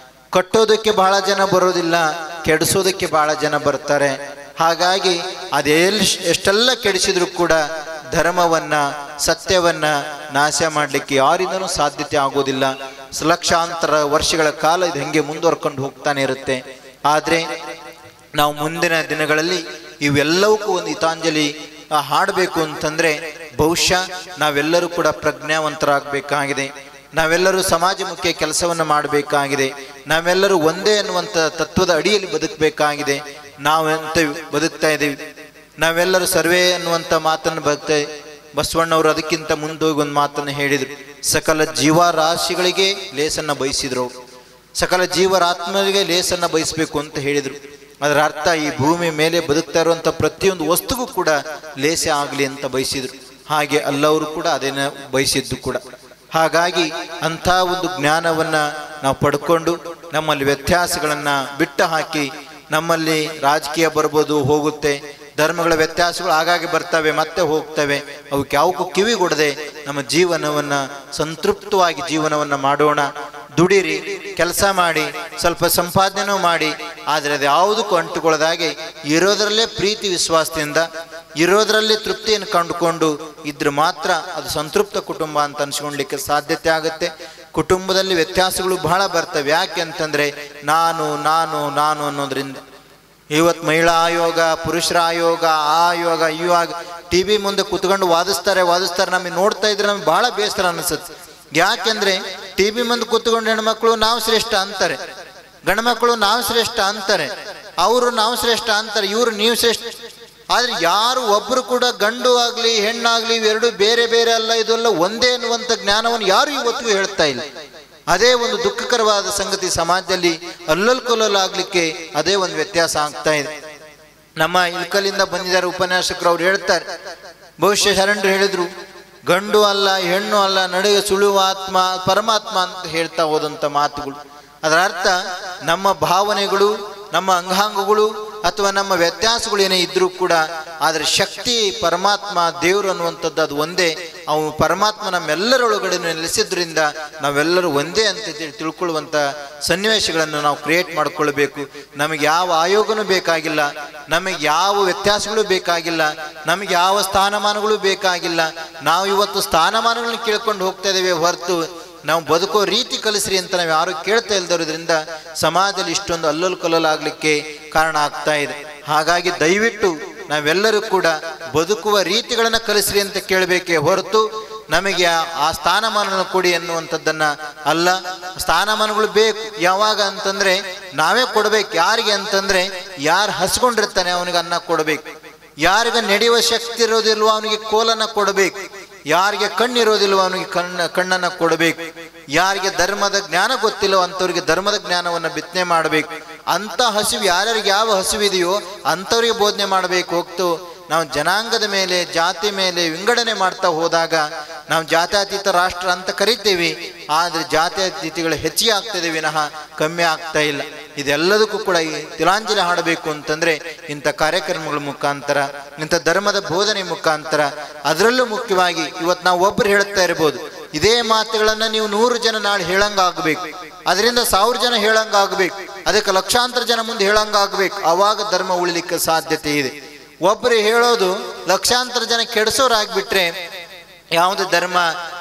ಕಟ್ಟೋದಕ್ಕೆ ಬಹಳ ಜನ ಬರೋದಿಲ್ಲ, ಕೆಡಿಸೋದಕ್ಕೆ ಬಹಳ ಜನ ಬರ್ತಾರೆ. ಹಾಗಾಗಿ ಎಷ್ಟೆಲ್ಲ ಕೆಡಿಸಿದ್ರು ಕೂಡ ಧರ್ಮವನ್ನ, ಸತ್ಯವನ್ನ ನಾಶ ಮಾಡಲಿಕ್ಕೆ ಯಾರಿಂದನೂ ಸಾಧ್ಯತೆ ಆಗೋದಿಲ್ಲ. ಲಕ್ಷಾಂತರ ವರ್ಷಗಳ ಕಾಲ ಇದು ಹೆಂಗೆ ಮುಂದುವರ್ಕೊಂಡು ಹೋಗ್ತಾನೆ ಇರುತ್ತೆ. ಆದರೆ ನಾವು ಮುಂದಿನ ದಿನಗಳಲ್ಲಿ ಇವೆಲ್ಲವಕ್ಕೂ ಒಂದು ಹಿತಾಂಜಲಿ ಹಾಡಬೇಕು ಅಂತಂದ್ರೆ ಬಹುಶಃ ನಾವೆಲ್ಲರೂ ಕೂಡ ಪ್ರಜ್ಞಾವಂತರಾಗಬೇಕಾಗಿದೆ. ನಾವೆಲ್ಲರೂ ಸಮಾಜಮುಖಿ ಕೆಲಸವನ್ನು ಮಾಡಬೇಕಾಗಿದೆ. ನಾವೆಲ್ಲರೂ ಒಂದೇ ಅನ್ನುವಂಥ ತತ್ವದ ಅಡಿಯಲ್ಲಿ ಬದುಕಬೇಕಾಗಿದೆ. ನಾವೆಂತ ಬದುಕ್ತಾ ಇದ್ದೀವಿ, ನಾವೆಲ್ಲರೂ ಸರ್ವೇ ಅನ್ನುವಂಥ ಮಾತನ್ನು ಬಸವಣ್ಣವರು ಅದಕ್ಕಿಂತ ಮುಂದೋಗಿ ಒಂದು ಮಾತನ್ನು ಹೇಳಿದರು. ಸಕಲ ಜೀವರಾಶಿಗಳಿಗೆ ಲೇಸನ್ನ ಬಯಸಿದ್ರು, ಸಕಲ ಜೀವರಾತ್ಮರಿಗೆ ಲೇಸನ್ನ ಬಯಸಬೇಕು ಅಂತ ಹೇಳಿದರು. ಅದರ ಅರ್ಥ ಈ ಭೂಮಿ ಮೇಲೆ ಬದುಕ್ತಾ ಇರುವಂಥ ಪ್ರತಿಯೊಂದು ವಸ್ತುಗೂ ಕೂಡ ಲೇಸ ಆಗಲಿ ಅಂತ ಬಯಸಿದ್ರು. ಹಾಗೆ ಅಲ್ಲವರು ಕೂಡ ಅದೇನ ಬಯಸಿದ್ದು ಕೂಡ. ಹಾಗಾಗಿ ಅಂಥ ಒಂದು ಜ್ಞಾನವನ್ನ ನಾವು ಪಡ್ಕೊಂಡು ನಮ್ಮಲ್ಲಿ ವ್ಯತ್ಯಾಸಗಳನ್ನ ಬಿಟ್ಟು ಹಾಕಿ, ನಮ್ಮಲ್ಲಿ ರಾಜಕೀಯ ಬರ್ಬೋದು, ಹೋಗುತ್ತೆ, ಧರ್ಮಗಳ ವ್ಯತ್ಯಾಸಗಳು ಆಗಾಗ್ಗೆ ಬರ್ತವೆ, ಮತ್ತೆ ಹೋಗ್ತವೆ, ಅವಕ್ಕೆ ಯಾವಕ್ಕೂ ಕಿವಿಗೊಡದೆ ನಮ್ಮ ಜೀವನವನ್ನ ಸಂತೃಪ್ತವಾಗಿ ಜೀವನವನ್ನ ಮಾಡೋಣ. ದುಡಿರಿ, ಕೆಲಸ ಮಾಡಿ, ಸ್ವಲ್ಪ ಸಂಪಾದನೆನೂ ಮಾಡಿ, ಆದರೆ ಅದು ಯಾವುದಕ್ಕೂ ಅಂಟುಕೊಳ್ಳದಾಗೆ ಇರೋದ್ರಲ್ಲೇ ಪ್ರೀತಿ ವಿಶ್ವಾಸದಿಂದ, ಇರೋದ್ರಲ್ಲಿ ತೃಪ್ತಿಯನ್ನು ಕಂಡುಕೊಂಡು ಇದ್ರೆ ಮಾತ್ರ ಅದು ಸಂತೃಪ್ತ ಕುಟುಂಬ ಅಂತ ಅನ್ಸ್ಕೊಳ್ಲಿಕ್ಕೆ ಸಾಧ್ಯತೆ ಆಗುತ್ತೆ. ಕುಟುಂಬದಲ್ಲಿ ವ್ಯತ್ಯಾಸಗಳು ಬಹಳ ಬರ್ತವೆ. ಯಾಕೆ ಅಂತಂದರೆ ನಾನು ನಾನು ನಾನು ಅನ್ನೋದ್ರಿಂದ. ಇವತ್ತು ಮಹಿಳಾ ಆಯೋಗ, ಪುರುಷರ ಆಯೋಗ, ಆ ಆಯೋಗ ಈ ಆಯೋಗ ಟಿ ವಿ ಮುಂದೆ ಕುತ್ಕೊಂಡು ವಾದಿಸ್ತಾರೆ. ನಮಗೆ ನೋಡ್ತಾ ಇದ್ರೆ ನಮ್ಗೆ ಬಹಳ ಬೇಸರ ಅನಿಸುತ್ತೆ. ಯಾಕೆಂದರೆ ಟಿ ವಿ ಮುಂದೆ ಕೂತ್ಕೊಂಡು ಹೆಣ್ಮಕ್ಳು ನಾವು ಶ್ರೇಷ್ಠ ಅಂತಾರೆ, ಗಂಡ್ಮಕ್ಳು ನಾವು ಶ್ರೇಷ್ಠ ಅಂತಾರೆ, ಅವರು ನಾವು ಶ್ರೇಷ್ಠ ಅಂತಾರೆ, ಇವರು ನೀವು ಶ್ರೇಷ್ಠ. ಆದರೆ ಯಾರು ಒಬ್ಬರು ಕೂಡ ಗಂಡು ಆಗಲಿ ಹೆಣ್ಣಾಗಲಿ ಇವೆರಡು ಬೇರೆ ಬೇರೆ ಅಲ್ಲ, ಇದೆಲ್ಲ ಒಂದೇ ಅನ್ನುವಂಥ ಜ್ಞಾನವನ್ನು ಯಾರು ಇವತ್ತಿಗೂ ಹೇಳ್ತಾ ಇಲ್ಲ. ಅದೇ ಒಂದು ದುಃಖಕರವಾದ ಸಂಗತಿ. ಸಮಾಜದಲ್ಲಿ ಅಲ್ಲಲ್ಕೊಲ್ಲಲಾಗಲಿಕ್ಕೆ ಅದೇ ಒಂದು ವ್ಯತ್ಯಾಸ ಆಗ್ತಾ ಇದೆ. ನಮ್ಮ ಇಲ್ಕಲ್ಲಿಂದ ಬಂದಿದ್ದಾರೆ ಉಪನ್ಯಾಸಕರು, ಅವ್ರು ಹೇಳ್ತಾರೆ, ಬಹುಶಃ ಶರಣರು ಹೇಳಿದ್ರು, ಗಂಡು ಅಲ್ಲ ಹೆಣ್ಣು ಅಲ್ಲ, ನಡುವೆ ಸುಳುವ ಆತ್ಮ ಪರಮಾತ್ಮ ಅಂತ ಹೇಳ್ತಾ ಹೋದಂಥ ಮಾತುಗಳು. ಅದರ ಅರ್ಥ ನಮ್ಮ ಭಾವನೆಗಳು, ನಮ್ಮ ಅಂಗಾಂಗಗಳು ಅಥವಾ ನಮ್ಮ ವ್ಯತ್ಯಾಸಗಳು ಏನೇ ಇದ್ರೂ ಕೂಡ ಆದರೆ ಶಕ್ತಿ ಪರಮಾತ್ಮ ದೇವರು ಅನ್ನುವಂಥದ್ದು ಅದು ಒಂದೇ. ಅವನು ಪರಮಾತ್ಮ ನಮ್ಮೆಲ್ಲರೊಳಗಡೆ ನೆಲೆಸಿದ್ರಿಂದ ನಾವೆಲ್ಲರೂ ಒಂದೇ ಅಂತ ತಿಳ್ಕೊಳ್ಳುವಂಥ ಸನ್ನಿವೇಶಗಳನ್ನು ನಾವು ಕ್ರಿಯೇಟ್ ಮಾಡಿಕೊಳ್ಬೇಕು. ನಮಗೆ ಯಾವ ಆಯೋಗನೂ ಬೇಕಾಗಿಲ್ಲ, ನಮಗೆ ಯಾವ ವ್ಯತ್ಯಾಸಗಳು ಬೇಕಾಗಿಲ್ಲ, ನಮಗೆ ಯಾವ ಸ್ಥಾನಮಾನಗಳು ಬೇಕಾಗಿಲ್ಲ. ನಾವು ಇವತ್ತು ಸ್ಥಾನಮಾನಗಳನ್ನ ಕೇಳ್ಕೊಂಡು ಹೋಗ್ತಾ ಇದ್ದೇವೆ ಹೊರತು ನಾವು ಬದುಕೋ ರೀತಿ ಕಲಿಸ್ರಿ ಅಂತ ನಾವು ಯಾರು ಕೇಳ್ತಾ ಇಲ್ದಿರೋದ್ರಿಂದ ಸಮಾಜದಲ್ಲಿ ಇಷ್ಟೊಂದು ಅಲ್ಲಲು ಕಲ್ಲಲಾಗಲಿಕ್ಕೆ ಕಾರಣ ಆಗ್ತಾ ಇದೆ. ಹಾಗಾಗಿ ದಯವಿಟ್ಟು ನಾವೆಲ್ಲರೂ ಕೂಡ ಬದುಕುವ ರೀತಿಗಳನ್ನು ಕಲಿಸ್ರಿ ಅಂತ ಕೇಳಬೇಕೇ ಹೊರತು ನಮಗೆ ಆ ಸ್ಥಾನಮಾನ ಕೊಡಿ ಎನ್ನುವಂಥದ್ದನ್ನು ಅಲ್ಲ. ಸ್ಥಾನಮಾನಗಳು ಬೇಕು ಯಾವಾಗ ಅಂತಂದರೆ ನಾವೇ ಕೊಡಬೇಕು. ಯಾರಿಗೆ ಅಂತಂದರೆ ಯಾರು ಹಸ್ಕೊಂಡಿರ್ತಾನೆ ಅವನಿಗೆ ಅನ್ನ ಕೊಡಬೇಕು, ಯಾರಿಗೆ ನಡೆಯುವ ಶಕ್ತಿ ಇರೋದಿಲ್ವೋ ಅವನಿಗೆ ಕೋಲನ್ನು ಕೊಡಬೇಕು, ಯಾರಿಗೆ ಕಣ್ಣಿರೋದಿಲ್ವೋ ಅವನಿಗೆ ಕಣ್ಣನ್ನು ಕೊಡಬೇಕು, ಯಾರಿಗೆ ಧರ್ಮದ ಜ್ಞಾನ ಗೊತ್ತಿಲ್ಲವೋ ಅಂಥವ್ರಿಗೆ ಧರ್ಮದ ಜ್ಞಾನವನ್ನು ಬಿತ್ತನೆ ಮಾಡಬೇಕು. ಅಂಥ ಹಸಿವು ಯಾರ್ಯಾರಿಗೆ ಯಾವ ಹಸಿವಿದೆಯೋ ಅಂಥವ್ರಿಗೆ ಬೋಧನೆ ಮಾಡಬೇಕು ಹೊರತು ನಾವು ಜನಾಂಗದ ಮೇಲೆ ಜಾತಿ ಮೇಲೆ ವಿಂಗಡಣೆ ಮಾಡ್ತಾ ಹೋದಾಗ ನಾವು ಜಾತ್ಯತೀತ ರಾಷ್ಟ್ರ ಅಂತ ಕರಿತೀವಿ, ಆದರೆ ಜಾತ್ಯತೀತಿಗಳು ಹೆಚ್ಚಿಗೆ ಆಗ್ತದೆ ವಿನಃ ಕಮ್ಮಿ ಆಗ್ತಾ ಇಲ್ಲ. ಇದೆಲ್ಲದಕ್ಕೂ ಕೂಡ ಈ ತಿಲಾಂಜಲಿ ಹಾಡಬೇಕು ಅಂತಂದರೆ ಇಂಥ ಕಾರ್ಯಕ್ರಮಗಳ ಮುಖಾಂತರ, ಇಂಥ ಧರ್ಮದ ಬೋಧನೆ ಮುಖಾಂತರ, ಅದರಲ್ಲೂ ಮುಖ್ಯವಾಗಿ ಇವತ್ತು ನಾವು ಒಬ್ಬರು ಹೇಳ್ತಾ ಇರ್ಬೋದು, ಇದೇ ಮಾತುಗಳನ್ನು ನೀವು 100 ಜನ ನಾಳೆ ಹೇಳಂಗಾಗಬೇಕು, ಅದರಿಂದ 1000 ಜನ ಹೇಳಂಗಾಗಬೇಕು, ಅದಕ್ಕೆ ಲಕ್ಷಾಂತರ ಜನ ಮುಂದೆ ಹೇಳಂಗಾಗಬೇಕು. ಆವಾಗ ಧರ್ಮ ಉಳಿಲಿಕ್ಕೆ ಸಾಧ್ಯತೆ ಇದೆ. ಒಬ್ಬರು ಹೇಳೋದು ಲಕ್ಷಾಂತರ ಜನ ಕೆಡಿಸೋರಾಗ್ಬಿಟ್ರೆ ಯಾವುದು ಧರ್ಮ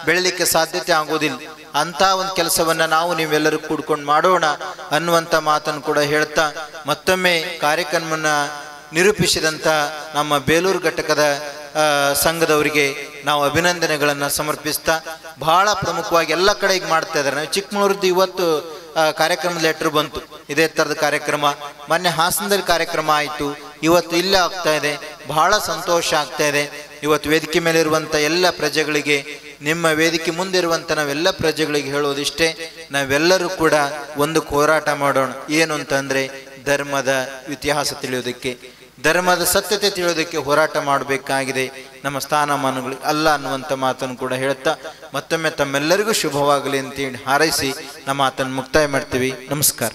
ಬೆಳಲಿಕ್ಕೆ ಸಾಧ್ಯತೆ ಆಗೋದಿಲ್ಲ. ಅಂಥ ಒಂದು ಕೆಲಸವನ್ನು ನಾವು ನೀವೆಲ್ಲರೂ ಕೂಡ್ಕೊಂಡು ಮಾಡೋಣ ಅನ್ನುವಂಥ ಮಾತನ್ನು ಕೂಡ ಹೇಳ್ತಾ ಮತ್ತೊಮ್ಮೆ ಕಾರ್ಯಕ್ರಮವನ್ನು ನಿರೂಪಿಸಿದಂಥ ನಮ್ಮ ಬೇಲೂರು ಘಟಕದ ಸಂಘದವರಿಗೆ ನಾವು ಅಭಿನಂದನೆಗಳನ್ನು ಸಮರ್ಪಿಸ್ತಾ, ಬಹಳ ಪ್ರಮುಖವಾಗಿ ಎಲ್ಲ ಕಡೆ ಈಗ ಮಾಡ್ತಾ ಇದ್ದಾರೆ. ನಾವು ಚಿಕ್ಕಮಗಳೂರದ್ದು ಇವತ್ತು ಕಾರ್ಯಕ್ರಮದ ಲೆಟ್ರ್ ಬಂತು, ಇದೇ ಥರದ ಕಾರ್ಯಕ್ರಮ. ಮೊನ್ನೆ ಹಾಸನದಲ್ಲಿ ಕಾರ್ಯಕ್ರಮ ಆಯಿತು, ಇವತ್ತು ಇಲ್ಲೇ ಆಗ್ತಾ ಇದೆ. ಬಹಳ ಸಂತೋಷ ಆಗ್ತಾ ಇದೆ. ಇವತ್ತು ವೇದಿಕೆ ಮೇಲೆ ಇರುವಂಥ ಎಲ್ಲ ಪ್ರಜೆಗಳಿಗೆ, ನಿಮ್ಮ ವೇದಿಕೆ ಮುಂದಿರುವಂಥ ನಾವೆಲ್ಲ ಪ್ರಜೆಗಳಿಗೆ ಹೇಳೋದಿಷ್ಟೇ, ನಾವೆಲ್ಲರೂ ಕೂಡ ಒಂದು ಹೋರಾಟ ಮಾಡೋಣ. ಏನು ಅಂತಂದರೆ ಧರ್ಮದ ಇತಿಹಾಸ ತಿಳಿಯೋದಕ್ಕೆ, ಧರ್ಮದ ಸತ್ಯತೆ ತಿಳಿಯೋದಕ್ಕೆ ಹೋರಾಟ ಮಾಡಬೇಕಾಗಿದೆ. ನಮ್ಮ ಸ್ಥಾನಮಾನಗಳು ಅಲ್ಲ ಅನ್ನುವಂಥ ಮಾತನ್ನು ಕೂಡ ಹೇಳ್ತಾ ಮತ್ತೊಮ್ಮೆ ತಮ್ಮೆಲ್ಲರಿಗೂ ಶುಭವಾಗಲಿ ಅಂತೇಳಿ ಹಾರೈಸಿ ನಮ್ಮ ಮಾತನ್ನು ಮುಕ್ತಾಯ ಮಾಡ್ತೀವಿ. ನಮಸ್ಕಾರ.